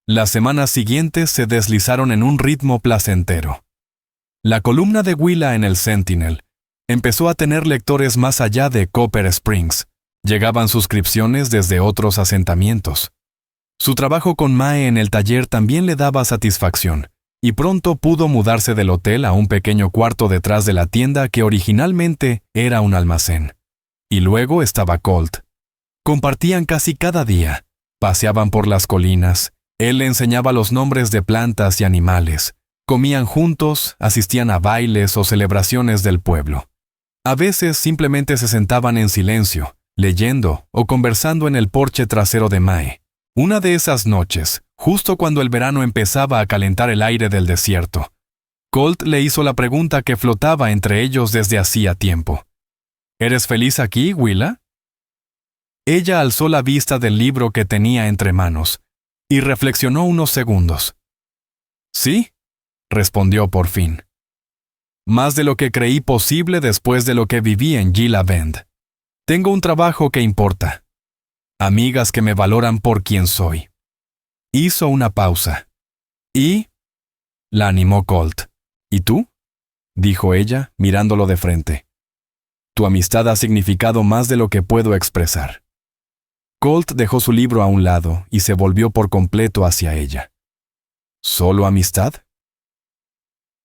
Speaker 1: Las semanas siguientes se deslizaron en un ritmo placentero. La columna de Willa en el Sentinel empezó a tener lectores más allá de Copper Springs. Llegaban suscripciones desde otros asentamientos. Su trabajo con Mae en el taller también le daba satisfacción, y pronto pudo mudarse del hotel a un pequeño cuarto detrás de la tienda que originalmente era un almacén. Y luego estaba Colt. Compartían casi cada día, paseaban por las colinas, él le enseñaba los nombres de plantas y animales, comían juntos, asistían a bailes o celebraciones del pueblo. A veces simplemente se sentaban en silencio, leyendo o conversando en el porche trasero de Mae. Una de esas noches, justo cuando el verano empezaba a calentar el aire del desierto, Colt le hizo la pregunta que flotaba entre ellos desde hacía tiempo. ¿Eres feliz aquí, Willa? Ella alzó la vista del libro que tenía entre manos y reflexionó unos segundos. Sí, respondió por fin. Más de lo que creí posible después de lo que viví en Gila Bend. Tengo un trabajo que importa. Amigas que me valoran por quien soy. Hizo una pausa. ¿Y? La animó Colt. ¿Y tú? Dijo ella, mirándolo de frente. Tu amistad ha significado más de lo que puedo expresar. Colt dejó su libro a un lado y se volvió por completo hacia ella. ¿Solo amistad?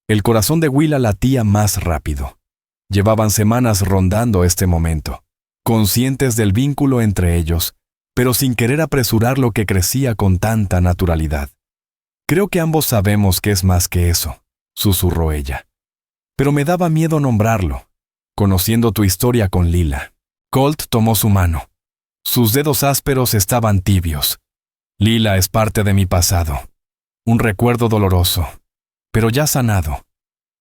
Speaker 1: El corazón de Willa latía más rápido. Llevaban semanas rondando este momento, conscientes del vínculo entre ellos, pero sin querer apresurar lo que crecía con tanta naturalidad. Creo que ambos sabemos que es más que eso, susurró ella. Pero me daba miedo nombrarlo, conociendo tu historia con Lila. Colt tomó su mano. Sus dedos ásperos estaban tibios. Lila es parte de mi pasado. Un recuerdo doloroso, pero ya sanado.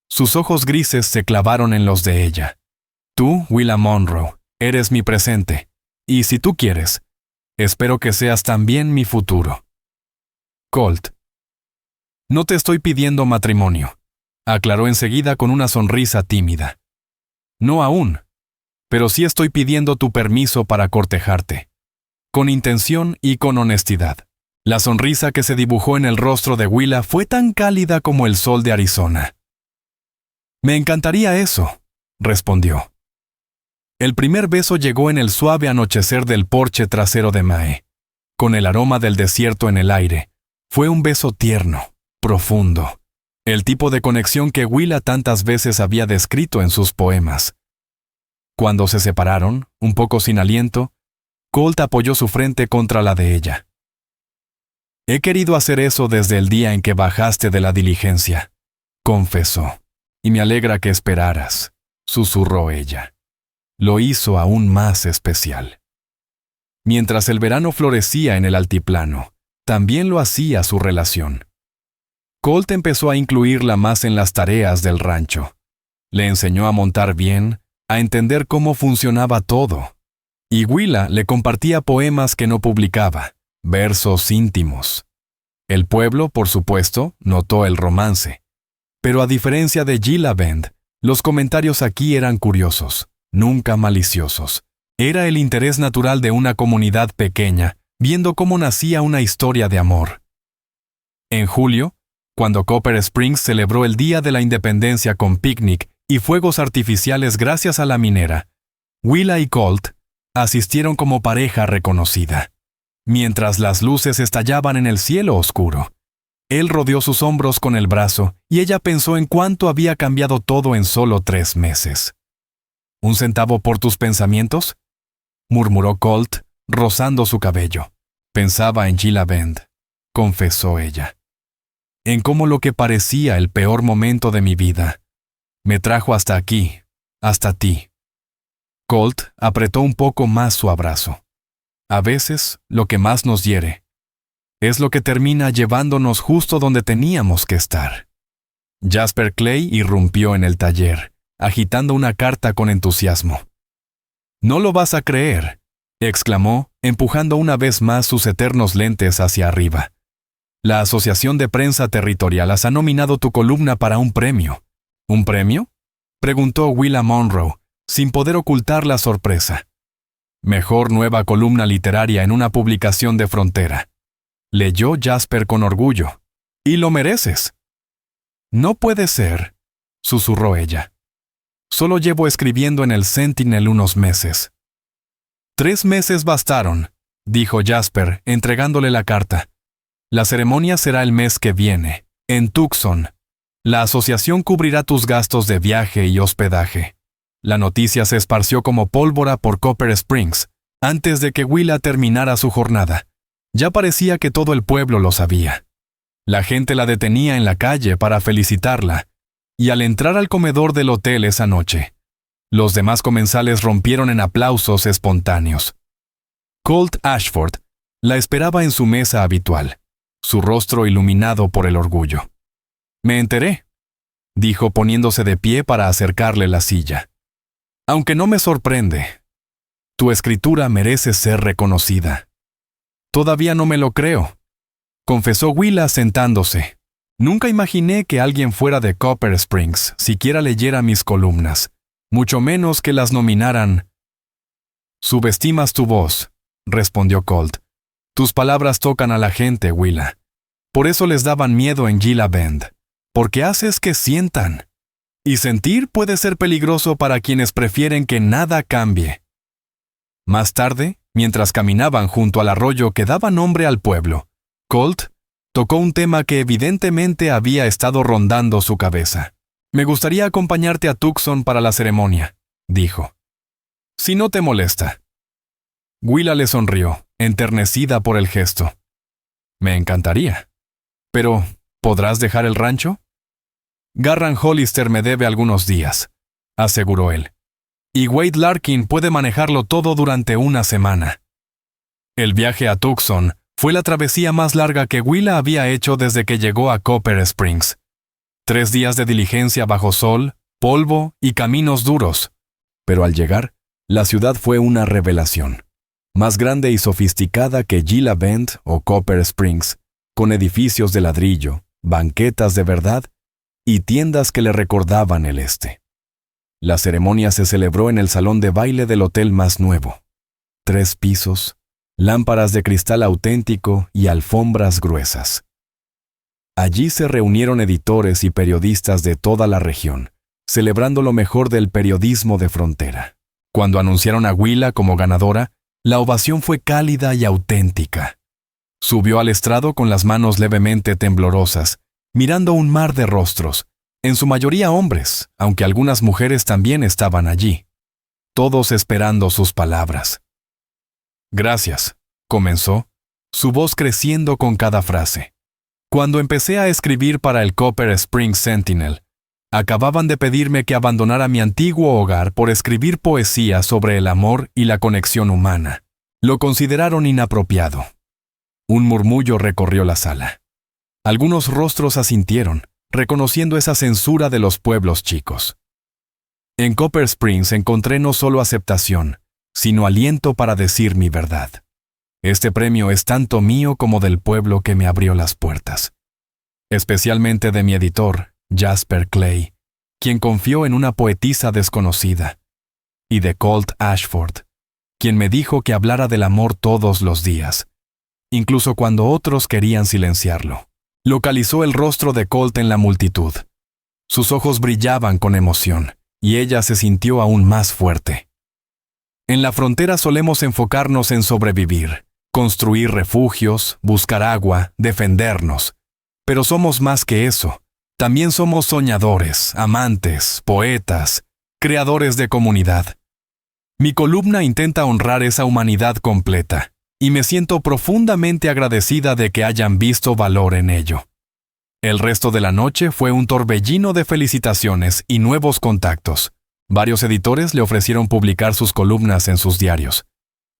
Speaker 1: Sus ojos grises se clavaron en los de ella. Tú, Willa Monroe, eres mi presente, y si tú quieres, espero que seas también mi futuro. Colt. No te estoy pidiendo matrimonio, aclaró enseguida con una sonrisa tímida. No aún, pero sí estoy pidiendo tu permiso para cortejarte. Con intención y con honestidad. La sonrisa que se dibujó en el rostro de Willa fue tan cálida como el sol de Arizona. Me encantaría eso, respondió. El primer beso llegó en el suave anochecer del porche trasero de Mae. Con el aroma del desierto en el aire, fue un beso tierno, profundo. El tipo de conexión que Willa tantas veces había descrito en sus poemas. Cuando se separaron, un poco sin aliento, Colt apoyó su frente contra la de ella. He querido hacer eso desde el día en que bajaste de la diligencia, confesó. Y me alegra que esperaras, susurró ella. Lo hizo aún más especial. Mientras el verano florecía en el altiplano, también lo hacía su relación. Colt empezó a incluirla más en las tareas del rancho. Le enseñó a montar bien, a entender cómo funcionaba todo. Y Willa le compartía poemas que no publicaba, versos íntimos. El pueblo, por supuesto, notó el romance. Pero a diferencia de Gila Bend, los comentarios aquí eran curiosos, nunca maliciosos. Era el interés natural de una comunidad pequeña, viendo cómo nacía una historia de amor. En julio, cuando Copper Springs celebró el Día de la Independencia con picnic y fuegos artificiales gracias a la minera, Willa y Colt asistieron como pareja reconocida. Mientras las luces estallaban en el cielo oscuro, él rodeó sus hombros con el brazo y ella pensó en cuánto había cambiado todo en solo 3 meses. ¿Un centavo por tus pensamientos?, murmuró Colt, rozando su cabello. Pensaba en Gila Bend, confesó ella. En cómo lo que parecía el peor momento de mi vida me trajo hasta aquí, hasta ti. Colt apretó un poco más su abrazo. A veces, lo que más nos hiere es lo que termina llevándonos justo donde teníamos que estar. Jasper Clay irrumpió en el taller, agitando una carta con entusiasmo. «No lo vas a creer», exclamó, empujando una vez más sus eternos lentes hacia arriba. «La Asociación de Prensa Territorial ha nominado tu columna para un premio». «¿Un premio?», preguntó Willa Monroe, sin poder ocultar la sorpresa. «Mejor nueva columna literaria en una publicación de frontera», leyó Jasper con orgullo. «Y lo mereces». «No puede ser», susurró ella. «Solo llevo escribiendo en el Sentinel unos meses». 3 meses bastaron, dijo Jasper, entregándole la carta. «La ceremonia será el mes que viene, En Tucson. La asociación cubrirá tus gastos de viaje y hospedaje. La noticia se esparció como pólvora por Copper Springs, antes de que Willa terminara su jornada. Ya parecía que todo el pueblo lo sabía. La gente la detenía en la calle para felicitarla, y al entrar al comedor del hotel esa noche, los demás comensales rompieron en aplausos espontáneos. Colt Ashford la esperaba en su mesa habitual, su rostro iluminado por el orgullo. «Me enteré», dijo poniéndose de pie para acercarle la silla. «Aunque no me sorprende. Tu escritura merece ser reconocida». «Todavía no me lo creo», confesó Willa sentándose. «Nunca imaginé que alguien fuera de Copper Springs siquiera leyera mis columnas, mucho menos que las nominaran». «Subestimas tu voz», respondió Colt. «Tus palabras tocan a la gente, Willa. Por eso les daban miedo en Gila Bend, porque haces que sientan. Y sentir puede ser peligroso para quienes prefieren que nada cambie». Más tarde, mientras caminaban junto al arroyo que daba nombre al pueblo, Colt tocó un tema que evidentemente había estado rondando su cabeza. «Me gustaría acompañarte a Tucson para la ceremonia», dijo. «Si no te molesta». Willa le sonrió, enternecida por el gesto. «Me encantaría. Pero, ¿podrás dejar el rancho?» «Garran Hollister me debe algunos días», aseguró él. «Y Wade Larkin puede manejarlo todo durante una semana». El viaje a Tucson fue la travesía más larga que Willa había hecho desde que llegó a Copper Springs. 3 días de diligencia bajo sol, polvo y caminos duros. Pero al llegar, la ciudad fue una revelación. Más grande y sofisticada que Gila Bend o Copper Springs, con edificios de ladrillo, banquetas de verdad y tiendas que le recordaban el este. La ceremonia se celebró en el salón de baile del hotel más nuevo. 3 pisos, lámparas de cristal auténtico y alfombras gruesas. Allí se reunieron editores y periodistas de toda la región, celebrando lo mejor del periodismo de frontera. Cuando anunciaron a Willa como ganadora, la ovación fue cálida y auténtica. Subió al estrado con las manos levemente temblorosas, mirando un mar de rostros, en su mayoría hombres, aunque algunas mujeres también estaban allí, todos esperando sus palabras. «Gracias», comenzó, su voz creciendo con cada frase. «Cuando empecé a escribir para el Copper Springs Sentinel, acababan de pedirme que abandonara mi antiguo hogar por escribir poesía sobre el amor y la conexión humana. Lo consideraron inapropiado». Un murmullo recorrió la sala. Algunos rostros asintieron, reconociendo esa censura de los pueblos chicos. En Copper Springs encontré no solo aceptación, sino aliento para decir mi verdad. Este premio es tanto mío como del pueblo que me abrió las puertas. Especialmente de mi editor, Jasper Clay, quien confió en una poetisa desconocida, y de Colt Ashford, quien me dijo que hablara del amor todos los días, incluso cuando otros querían silenciarlo. Localizó el rostro de Colt en la multitud. Sus ojos brillaban con emoción, y ella se sintió aún más fuerte. En la frontera solemos enfocarnos en sobrevivir, construir refugios, buscar agua, defendernos. Pero somos más que eso. También somos soñadores, amantes, poetas, creadores de comunidad. Mi columna intenta honrar esa humanidad completa, y me siento profundamente agradecida de que hayan visto valor en ello. El resto de la noche fue un torbellino de felicitaciones y nuevos contactos. Varios editores le ofrecieron publicar sus columnas en sus diarios.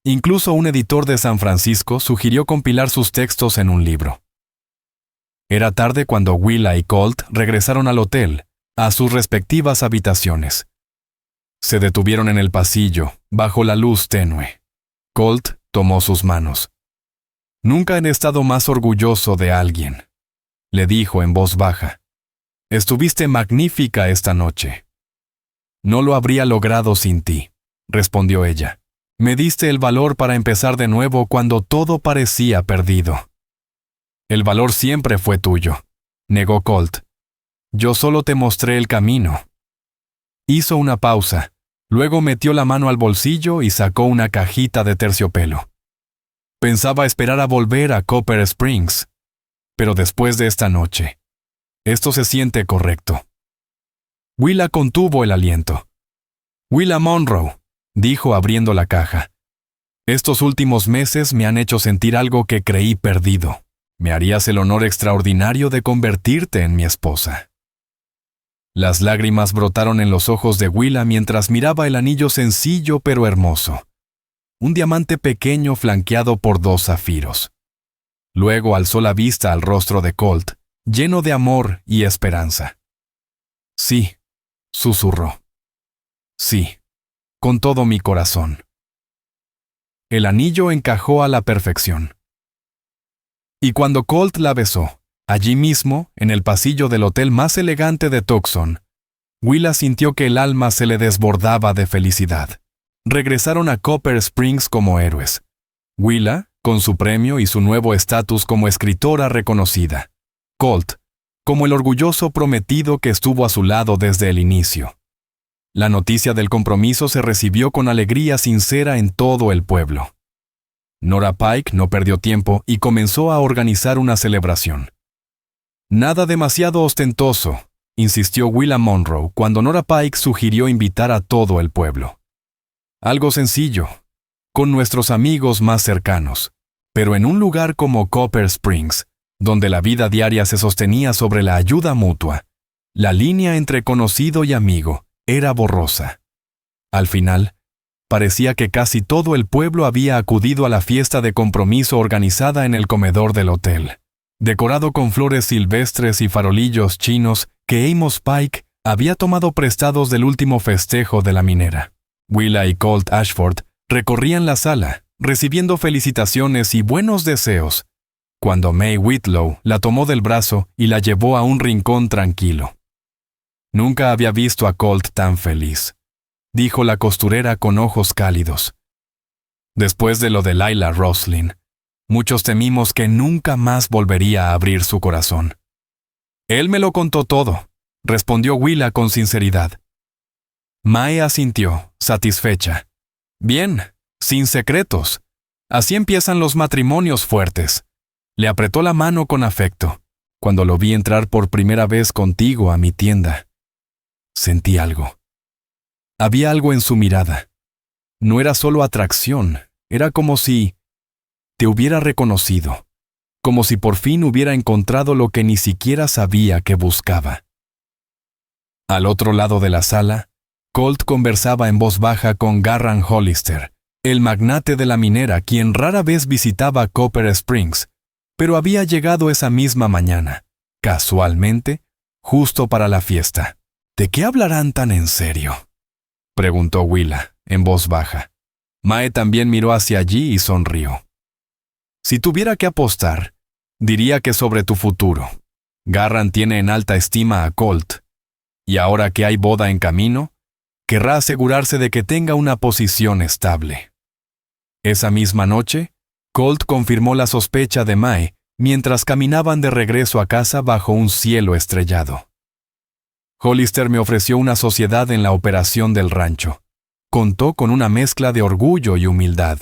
Speaker 1: Incluso un editor de San Francisco sugirió compilar sus textos en un libro. Era tarde cuando Willa y Colt regresaron al hotel, a sus respectivas habitaciones. Se detuvieron en el pasillo, bajo la luz tenue. Colt tomó sus manos. «Nunca he estado más orgulloso de alguien», le dijo en voz baja. «Estuviste magnífica esta noche». «No lo habría logrado sin ti», respondió ella. «Me diste el valor para empezar de nuevo cuando todo parecía perdido». «El valor siempre fue tuyo», negó Colt. «Yo solo te mostré el camino». Hizo una pausa, luego metió la mano al bolsillo y sacó una cajita de terciopelo. «Pensaba esperar a volver a Copper Springs, pero después de esta noche, Esto se siente correcto. Willa contuvo el aliento. Willa Monroe, dijo abriendo la caja. Estos últimos meses me han hecho sentir algo que creí perdido. Me harías el honor extraordinario de convertirte en mi esposa. Las lágrimas brotaron en los ojos de Willa mientras miraba el anillo sencillo pero hermoso. Un diamante pequeño flanqueado por 2 zafiros. Luego alzó la vista al rostro de Colt, lleno de amor y esperanza. Sí, susurró. Sí, con todo mi corazón. El anillo encajó a la perfección. Y cuando Colt la besó, allí mismo, en el pasillo del hotel más elegante de Tucson, Willa sintió que el alma se le desbordaba de felicidad. Regresaron a Copper Springs como héroes. Willa, con su premio y su nuevo estatus como escritora reconocida. Colt, como el orgulloso prometido que estuvo a su lado desde el inicio. La noticia del compromiso se recibió con alegría sincera en todo el pueblo. Nora Pike no perdió tiempo y comenzó a organizar una celebración. Nada demasiado ostentoso, insistió Willa Monroe cuando Nora Pike sugirió invitar a todo el pueblo. Algo sencillo, con nuestros amigos más cercanos, pero en un lugar como Copper Springs, donde la vida diaria se sostenía sobre la ayuda mutua, la línea entre conocido y amigo era borrosa. Al final, parecía que casi todo el pueblo había acudido a la fiesta de compromiso organizada en el comedor del hotel, decorado con flores silvestres y farolillos chinos que Amos Pike había tomado prestados del último festejo de la minera. Willa y Colt Ashford recorrían la sala, recibiendo felicitaciones y buenos deseos, cuando May Whitlow la tomó del brazo y la llevó a un rincón tranquilo. Nunca había visto a Colt tan feliz, dijo la costurera con ojos cálidos. Después de lo de Lila Roslin, muchos temimos que nunca más volvería a abrir su corazón. Él me lo contó todo, respondió Willa con sinceridad. Mae asintió, satisfecha. Bien, sin secretos. Así empiezan los matrimonios fuertes. Le apretó la mano con afecto, cuando lo vi entrar por primera vez contigo a mi tienda. Sentí algo. Había algo en su mirada. No era solo atracción, era como si te hubiera reconocido, como si por fin hubiera encontrado lo que ni siquiera sabía que buscaba. Al otro lado de la sala, Colt conversaba en voz baja con Garran Hollister, el magnate de la minera quien rara vez visitaba Copper Springs, pero había llegado esa misma mañana, casualmente, justo para la fiesta. ¿De qué hablarán tan en serio?, preguntó Willa, en voz baja. Mae también miró hacia allí y sonrió. Si tuviera que apostar, diría que sobre tu futuro. Garran tiene en alta estima a Colt, y ahora que hay boda en camino, querrá asegurarse de que tenga una posición estable. Esa misma noche, Colt confirmó la sospecha de Mae mientras caminaban de regreso a casa bajo un cielo estrellado. Hollister me ofreció una sociedad en la operación del rancho. Contó con una mezcla de orgullo y humildad.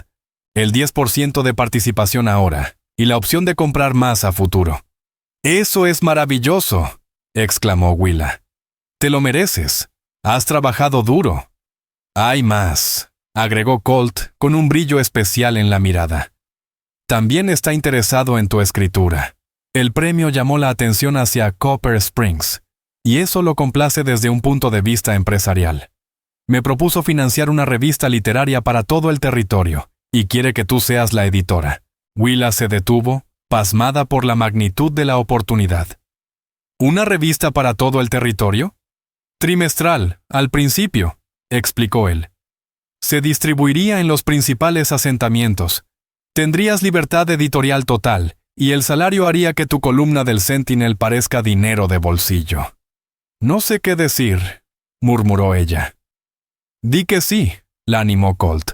Speaker 1: El 10% de participación ahora y la opción de comprar más a futuro. ¡Eso es maravilloso!, exclamó Willa. Te lo mereces. Has trabajado duro. Hay más, agregó Colt con un brillo especial en la mirada. También está interesado en tu escritura. El premio llamó la atención hacia Copper Springs, y eso lo complace desde un punto de vista empresarial. Me propuso financiar una revista literaria para todo el territorio, y quiere que tú seas la editora. Willa se detuvo, pasmada por la magnitud de la oportunidad. ¿Una revista para todo el territorio? Trimestral, al principio, explicó él. Se distribuiría en los principales asentamientos. Tendrías libertad editorial total, y el salario haría que tu columna del Sentinel parezca dinero de bolsillo. No sé qué decir, murmuró ella. Di que sí, la animó Colt.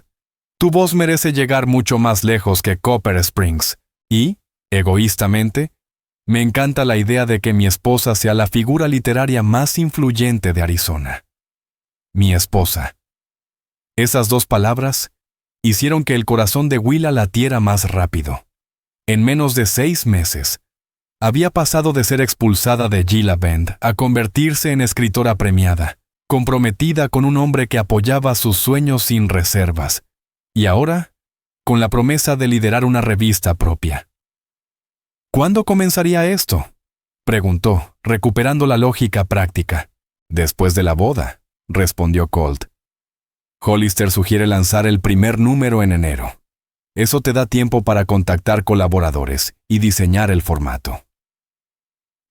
Speaker 1: Tu voz merece llegar mucho más lejos que Copper Springs, y, egoístamente, me encanta la idea de que mi esposa sea la figura literaria más influyente de Arizona. Mi esposa. Esas 2 palabras hicieron que el corazón de Willa latiera más rápido. En menos de 6 meses, Había pasado de ser expulsada de Gila Bend a convertirse en escritora premiada, comprometida con un hombre que apoyaba sus sueños sin reservas, y ahora, con la promesa de liderar una revista propia. ¿Cuándo comenzaría esto?, preguntó, recuperando la lógica práctica. Después de la boda, respondió Colt. Hollister sugiere lanzar el primer número en enero. Eso te da tiempo para contactar colaboradores y diseñar el formato.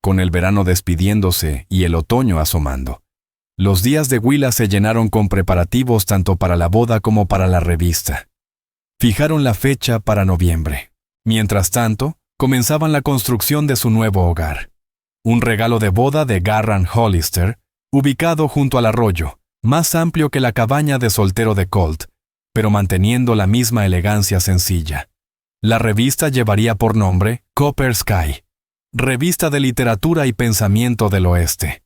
Speaker 1: Con el verano despidiéndose y el otoño asomando, los días de Willa se llenaron con preparativos tanto para la boda como para la revista. Fijaron la fecha para noviembre. Mientras tanto, comenzaban la construcción de su nuevo hogar. Un regalo de boda de Garran Hollister, ubicado junto al arroyo, más amplio que la cabaña de soltero de Colt, pero manteniendo la misma elegancia sencilla. La revista llevaría por nombre Copper Sky, revista de literatura y pensamiento del oeste.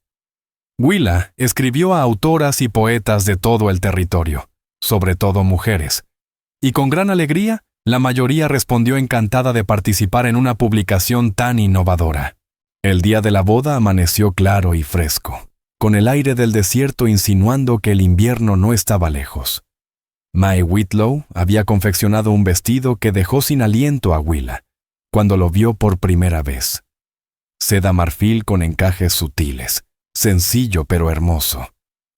Speaker 1: Willa escribió a autoras y poetas de todo el territorio, sobre todo mujeres, y con gran alegría, la mayoría respondió encantada de participar en una publicación tan innovadora. El día de la boda amaneció claro y fresco, con el aire del desierto insinuando que el invierno no estaba lejos. Mae Whitlow había confeccionado un vestido que dejó sin aliento a Willa cuando lo vio por primera vez. Seda marfil con encajes sutiles, sencillo pero hermoso.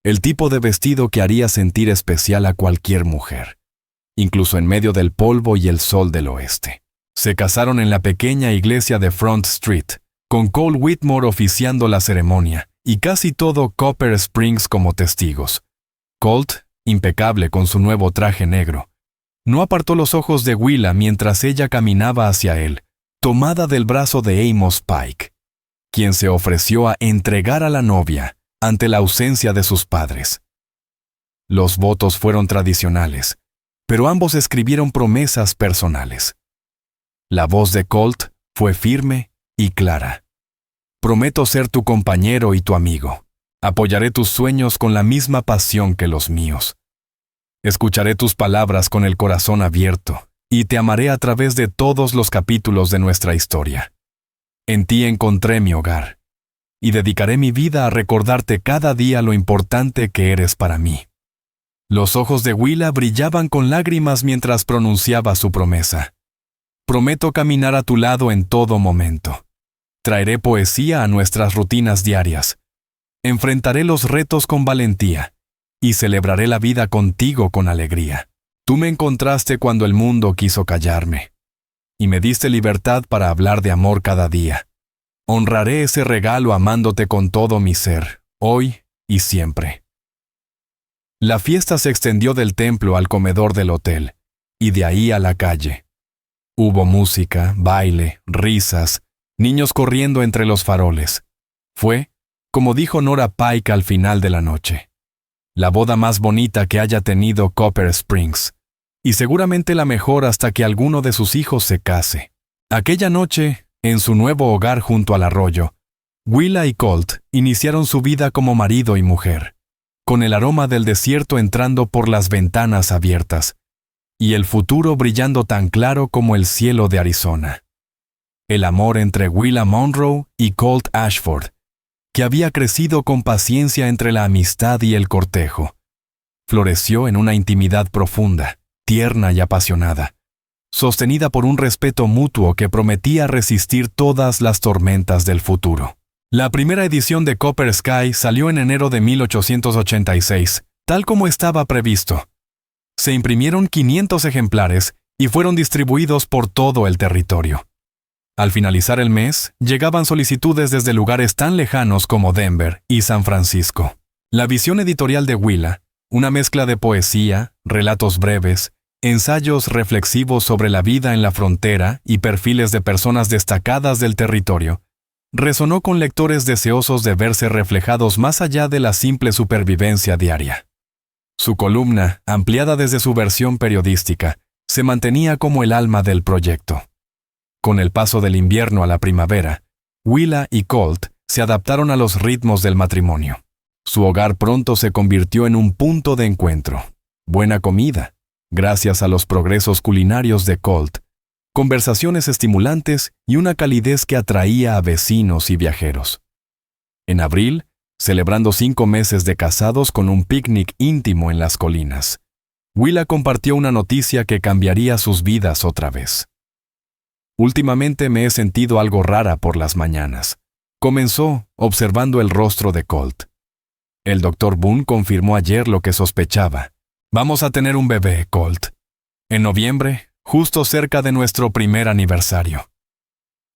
Speaker 1: El tipo de vestido que haría sentir especial a cualquier mujer, incluso en medio del polvo y el sol del oeste. Se casaron en la pequeña iglesia de Front Street, con Cole Whitmore oficiando la ceremonia y casi todo Copper Springs como testigos. Colt, impecable con su nuevo traje negro, no apartó los ojos de Willa mientras ella caminaba hacia él, tomada del brazo de Amos Pike, quien se ofreció a entregar a la novia ante la ausencia de sus padres. Los votos fueron tradicionales, pero ambos escribieron promesas personales. La voz de Colt fue firme y clara. Prometo ser tu compañero y tu amigo. Apoyaré tus sueños con la misma pasión que los míos. Escucharé tus palabras con el corazón abierto y te amaré a través de todos los capítulos de nuestra historia. En ti encontré mi hogar y dedicaré mi vida a recordarte cada día lo importante que eres para mí. Los ojos de Willa brillaban con lágrimas mientras pronunciaba su promesa. Prometo caminar a tu lado en todo momento. Traeré poesía a nuestras rutinas diarias. Enfrentaré los retos con valentía y celebraré la vida contigo con alegría. Tú me encontraste cuando el mundo quiso callarme y me diste libertad para hablar de amor cada día. Honraré ese regalo amándote con todo mi ser, hoy y siempre. La fiesta se extendió del templo al comedor del hotel y de ahí a la calle. Hubo música, baile, risas, niños corriendo entre los faroles. Fue, como dijo Nora Pike al final de la noche, la boda más bonita que haya tenido Copper Springs, y seguramente la mejor hasta que alguno de sus hijos se case. Aquella noche, en su nuevo hogar junto al arroyo, Willa y Colt iniciaron su vida como marido y mujer, con el aroma del desierto entrando por las ventanas abiertas, y el futuro brillando tan claro como el cielo de Arizona. El amor entre Willa Monroe y Colt Ashford, que había crecido con paciencia entre la amistad y el cortejo, floreció en una intimidad profunda, tierna y apasionada, sostenida por un respeto mutuo que prometía resistir todas las tormentas del futuro. La primera edición de Copper Sky salió en enero de 1886, tal como estaba previsto. Se imprimieron 500 ejemplares y fueron distribuidos por todo el territorio. Al finalizar el mes, llegaban solicitudes desde lugares tan lejanos como Denver y San Francisco. La visión editorial de Willa, una mezcla de poesía, relatos breves, ensayos reflexivos sobre la vida en la frontera y perfiles de personas destacadas del territorio, resonó con lectores deseosos de verse reflejados más allá de la simple supervivencia diaria. Su columna, ampliada desde su versión periodística, se mantenía como el alma del proyecto. Con el paso del invierno a la primavera, Willa y Colt se adaptaron a los ritmos del matrimonio. Su hogar pronto se convirtió en un punto de encuentro. Buena comida, gracias a los progresos culinarios de Colt, conversaciones estimulantes y una calidez que atraía a vecinos y viajeros. En abril, celebrando 5 meses de casados con un picnic íntimo en las colinas, Willa compartió una noticia que cambiaría sus vidas otra vez. Últimamente me he sentido algo rara por las mañanas. Comenzó observando el rostro de Colt. El Dr. Boone confirmó ayer lo que sospechaba. Vamos a tener un bebé, Colt. En noviembre, justo cerca de nuestro primer aniversario.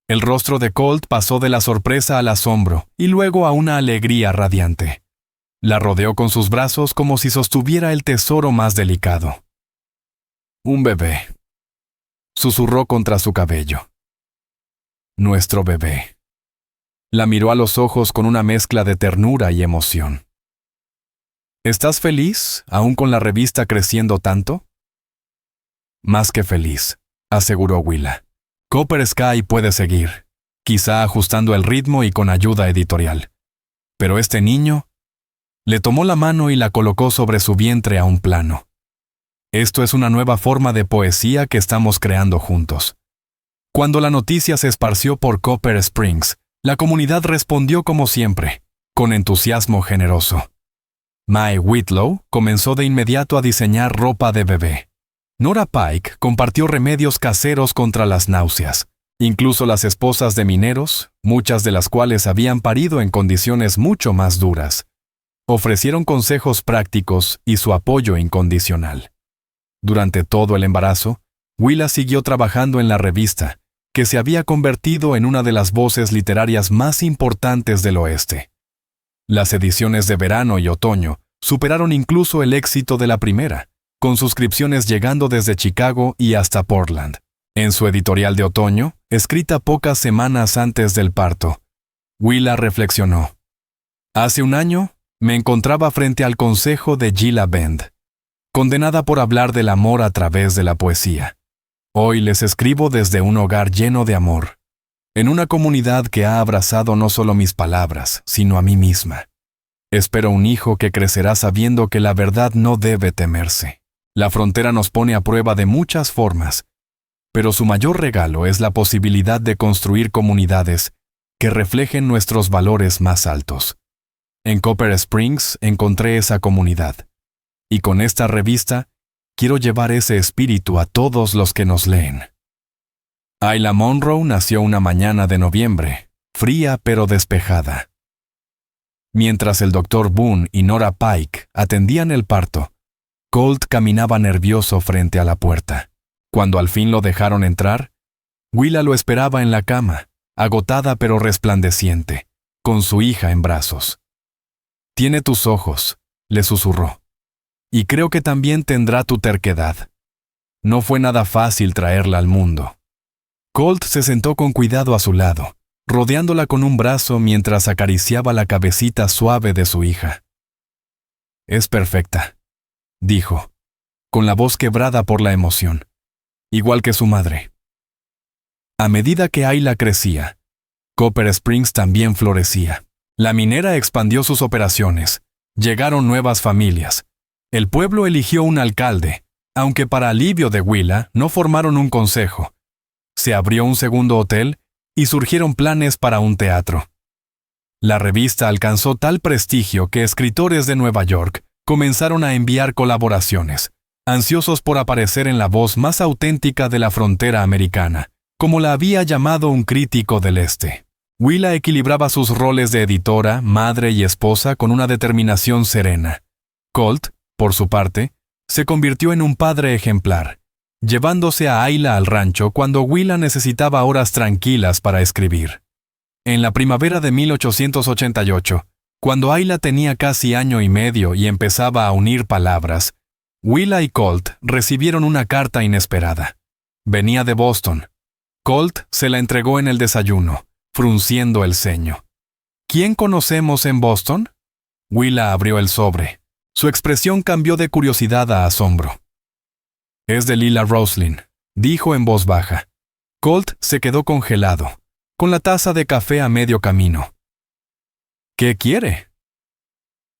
Speaker 1: El rostro de Colt pasó de la sorpresa al asombro y luego a una alegría radiante. La rodeó con sus brazos como si sostuviera el tesoro más delicado. Un bebé. Susurró contra su cabello. Nuestro bebé. La miró a los ojos con una mezcla de ternura y emoción. ¿Estás feliz, aún con la revista creciendo tanto? Más que feliz, aseguró Willa. Copper Sky puede seguir, quizá ajustando el ritmo y con ayuda editorial. Pero este niño... Le tomó la mano y la colocó sobre su vientre a un plano. Esto es una nueva forma de poesía que estamos creando juntos. Cuando la noticia se esparció por Copper Springs, la comunidad respondió como siempre, con entusiasmo generoso. Mae Whitlow comenzó de inmediato a diseñar ropa de bebé. Nora Pike compartió remedios caseros contra las náuseas. Incluso las esposas de mineros, muchas de las cuales habían parido en condiciones mucho más duras, ofrecieron consejos prácticos y su apoyo incondicional. Durante todo el embarazo, Willa siguió trabajando en la revista, que se había convertido en una de las voces literarias más importantes del oeste. Las ediciones de verano y otoño superaron incluso el éxito de la primera, con suscripciones llegando desde Chicago y hasta Portland. En su editorial de otoño, escrita pocas semanas antes del parto, Willa reflexionó. Hace un año, me encontraba frente al consejo de Gila Bend, condenada por hablar del amor a través de la poesía. Hoy les escribo desde un hogar lleno de amor, en una comunidad que ha abrazado no solo mis palabras, sino a mí misma. Espero un hijo que crecerá sabiendo que la verdad no debe temerse. La frontera nos pone a prueba de muchas formas, pero su mayor regalo es la posibilidad de construir comunidades que reflejen nuestros valores más altos. En Copper Springs encontré esa comunidad, y con esta revista quiero llevar ese espíritu a todos los que nos leen. Ayla Monroe nació una mañana de noviembre, fría pero despejada. Mientras el Dr. Boone y Nora Pike atendían el parto, Colt caminaba nervioso frente a la puerta. Cuando al fin lo dejaron entrar, Willa lo esperaba en la cama, agotada pero resplandeciente, con su hija en brazos. «Tiene tus ojos», le susurró. «Y creo que también tendrá tu terquedad. No fue nada fácil traerla al mundo». Colt se sentó con cuidado a su lado, rodeándola con un brazo mientras acariciaba la cabecita suave de su hija. «Es perfecta», dijo, con la voz quebrada por la emoción, igual que su madre. A medida que Ayla crecía, Copper Springs también florecía. La minera expandió sus operaciones, llegaron nuevas familias. El pueblo eligió un alcalde, aunque para alivio de Willa no formaron un consejo. Se abrió un segundo hotel y surgieron planes para un teatro. La revista alcanzó tal prestigio que escritores de Nueva York comenzaron a enviar colaboraciones, ansiosos por aparecer en la voz más auténtica de la frontera americana, como la había llamado un crítico del Este. Willa equilibraba sus roles de editora, madre y esposa con una determinación serena. Colt, por su parte, se convirtió en un padre ejemplar, llevándose a Ayla al rancho cuando Willa necesitaba horas tranquilas para escribir. En la primavera de 1888, cuando Ayla tenía casi año y medio y empezaba a unir palabras, Willa y Colt recibieron una carta inesperada. Venía de Boston. Colt se la entregó en el desayuno, frunciendo el ceño. ¿Quién conocemos en Boston? Willa abrió el sobre. Su expresión cambió de curiosidad a asombro. Es de Lila Roslin, dijo en voz baja. Colt se quedó congelado, con la taza de café a medio camino. ¿Qué quiere?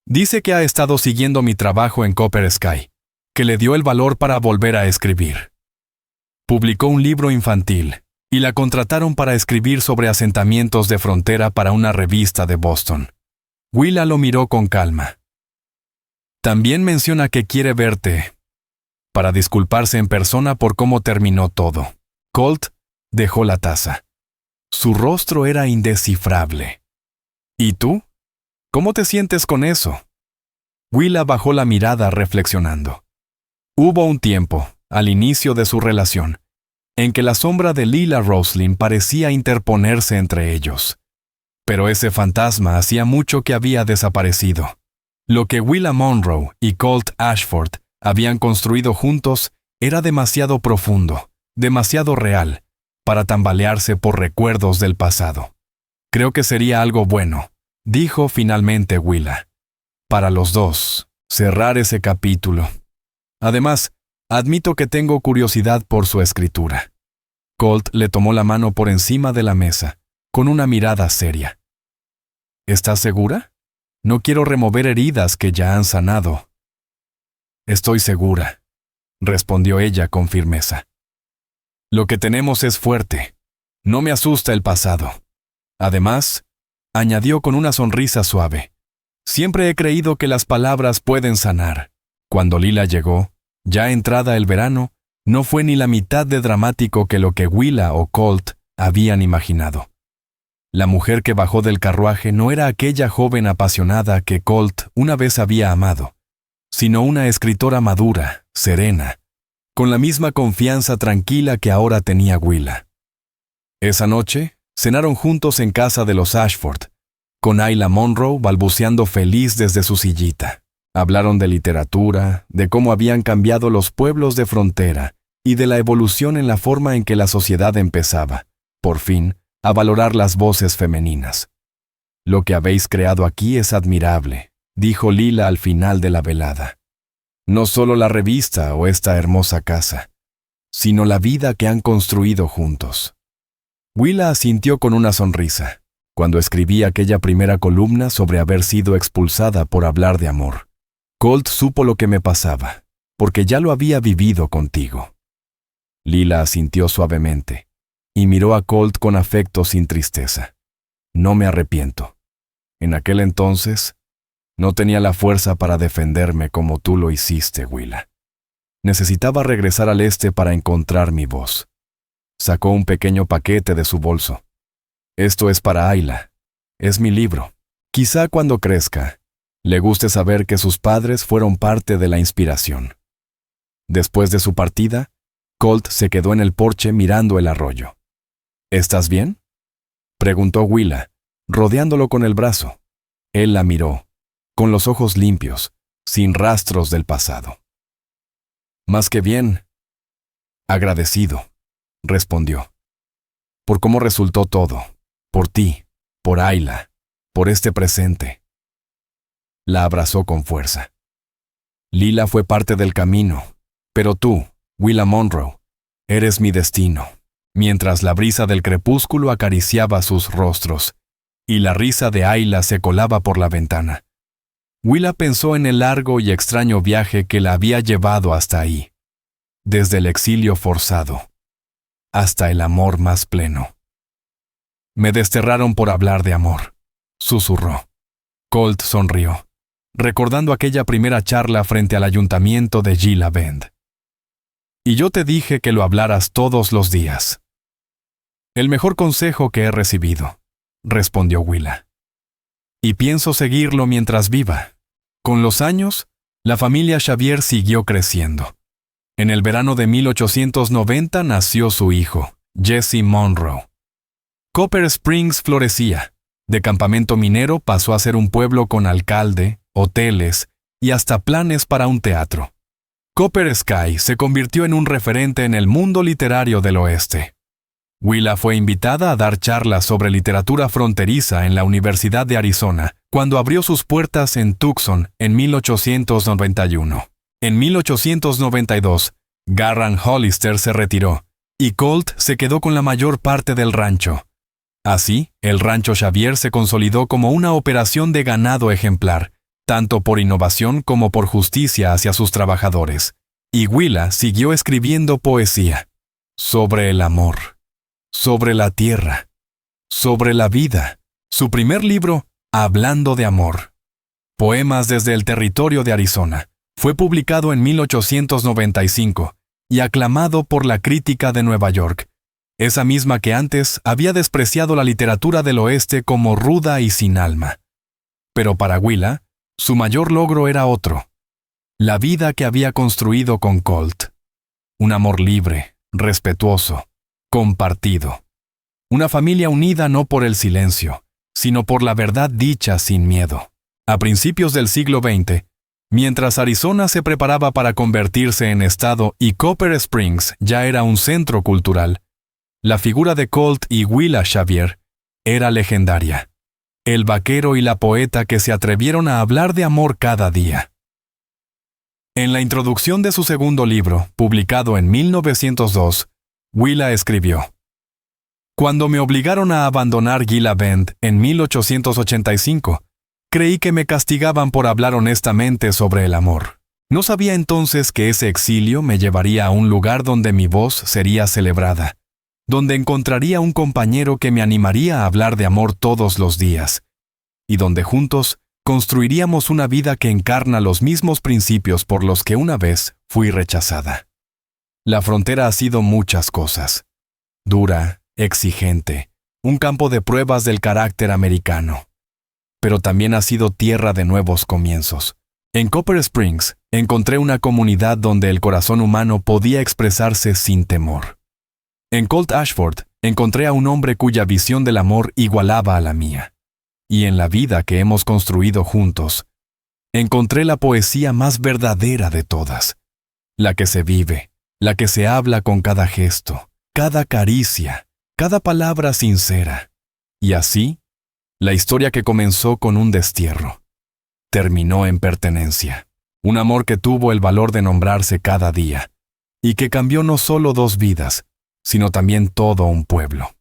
Speaker 1: Dice que ha estado siguiendo mi trabajo en Copper Sky, que le dio el valor para volver a escribir. Publicó un libro infantil y la contrataron para escribir sobre asentamientos de frontera para una revista de Boston. Willa lo miró con calma. También menciona que quiere verte para disculparse en persona por cómo terminó todo. Colt dejó la taza. Su rostro era indescifrable. ¿Y tú? ¿Cómo te sientes con eso? Willa bajó la mirada reflexionando. Hubo un tiempo, al inicio de su relación, en que la sombra de Lila Roslin parecía interponerse entre ellos. Pero ese fantasma hacía mucho que había desaparecido. Lo que Willa Monroe y Colt Ashford habían construido juntos era demasiado profundo, demasiado real, para tambalearse por recuerdos del pasado. Creo que sería algo bueno, dijo finalmente Willa, para los dos, cerrar ese capítulo. Además, admito que tengo curiosidad por su escritura. Colt le tomó la mano por encima de la mesa, con una mirada seria. ¿Estás segura? No quiero remover heridas que ya han sanado. Estoy segura, respondió ella con firmeza. Lo que tenemos es fuerte. No me asusta el pasado. Además, añadió con una sonrisa suave, siempre he creído que las palabras pueden sanar. Cuando Lila llegó, ya entrada el verano, no fue ni la mitad de dramático que lo que Willa o Colt habían imaginado. La mujer que bajó del carruaje no era aquella joven apasionada que Colt una vez había amado, sino una escritora madura, serena, con la misma confianza tranquila que ahora tenía Willa. Esa noche, cenaron juntos en casa de los Ashford, con Ayla Monroe balbuceando feliz desde su sillita. Hablaron de literatura, de cómo habían cambiado los pueblos de frontera y de la evolución en la forma en que la sociedad empezaba, por fin, a valorar las voces femeninas. Lo que habéis creado aquí es admirable, dijo Lila al final de la velada. No solo la revista o esta hermosa casa, sino la vida que han construido juntos. Willa asintió con una sonrisa, cuando escribí aquella primera columna sobre haber sido expulsada por hablar de amor. Colt supo lo que me pasaba, porque ya lo había vivido contigo. Lila asintió suavemente, y miró a Colt con afecto sin tristeza. No me arrepiento. En aquel entonces, no tenía la fuerza para defenderme como tú lo hiciste, Willa. Necesitaba regresar al este para encontrar mi voz. Sacó un pequeño paquete de su bolso. Esto es para Ayla. Es mi libro. Quizá cuando crezca, le guste saber que sus padres fueron parte de la inspiración. Después de su partida, Colt se quedó en el porche mirando el arroyo. ¿Estás bien?, preguntó Willa, rodeándolo con el brazo. Él la miró, con los ojos limpios, sin rastros del pasado. Más que bien, agradecido, respondió. Por cómo resultó todo, por ti, por Ayla, por este presente. La abrazó con fuerza. Lila fue parte del camino, pero tú, Willa Monroe, eres mi destino. Mientras la brisa del crepúsculo acariciaba sus rostros, y la risa de Ayla se colaba por la ventana. Willa pensó en el largo y extraño viaje que la había llevado hasta ahí, desde el exilio forzado, hasta el amor más pleno. Me desterraron por hablar de amor, susurró. Colt sonrió, recordando aquella primera charla frente al ayuntamiento de Gila Bend. Y yo te dije que lo hablaras todos los días. El mejor consejo que he recibido, respondió Willa. Y pienso seguirlo mientras viva. Con los años, la familia Xavier siguió creciendo. En el verano de 1890 nació su hijo, Jesse Monroe. Copper Springs florecía. De campamento minero pasó a ser un pueblo con alcalde, hoteles y hasta planes para un teatro. Copper Sky se convirtió en un referente en el mundo literario del oeste. Willa fue invitada a dar charlas sobre literatura fronteriza en la Universidad de Arizona cuando abrió sus puertas en Tucson en 1891. En 1892, Garran Hollister se retiró y Colt se quedó con la mayor parte del rancho. Así, el rancho Xavier se consolidó como una operación de ganado ejemplar, tanto por innovación como por justicia hacia sus trabajadores. Y Willa siguió escribiendo poesía. sobre el amor, sobre la tierra, sobre la vida. Su primer libro, Hablando de amor. Poemas desde el territorio de Arizona. Fue publicado en 1895 y aclamado por la crítica de Nueva York, esa misma que antes había despreciado la literatura del oeste como ruda y sin alma. Pero para Willa, su mayor logro era otro: la vida que había construido con Colt. Un amor libre, respetuoso, compartido. Una familia unida no por el silencio, sino por la verdad dicha sin miedo. A principios del siglo XX, mientras Arizona se preparaba para convertirse en estado y Copper Springs ya era un centro cultural, la figura de Colt y Willa Xavier era legendaria. El vaquero y la poeta que se atrevieron a hablar de amor cada día. En la introducción de su segundo libro, publicado en 1902, Willa escribió: Cuando me obligaron a abandonar Gila Bend en 1885, creí que me castigaban por hablar honestamente sobre el amor. No sabía entonces que ese exilio me llevaría a un lugar donde mi voz sería celebrada, donde encontraría un compañero que me animaría a hablar de amor todos los días, y donde juntos construiríamos una vida que encarna los mismos principios por los que una vez fui rechazada. La frontera ha sido muchas cosas: dura, exigente, un campo de pruebas del carácter americano. Pero también ha sido tierra de nuevos comienzos. En Copper Springs encontré una comunidad donde el corazón humano podía expresarse sin temor. En Colt Ashford encontré a un hombre cuya visión del amor igualaba a la mía. Y en la vida que hemos construido juntos, encontré la poesía más verdadera de todas, la que se vive, la que se habla con cada gesto, cada caricia, cada palabra sincera. Y así, la historia que comenzó con un destierro, terminó en pertenencia. Un amor que tuvo el valor de nombrarse cada día, y que cambió no solo 2 vidas, sino también todo un pueblo.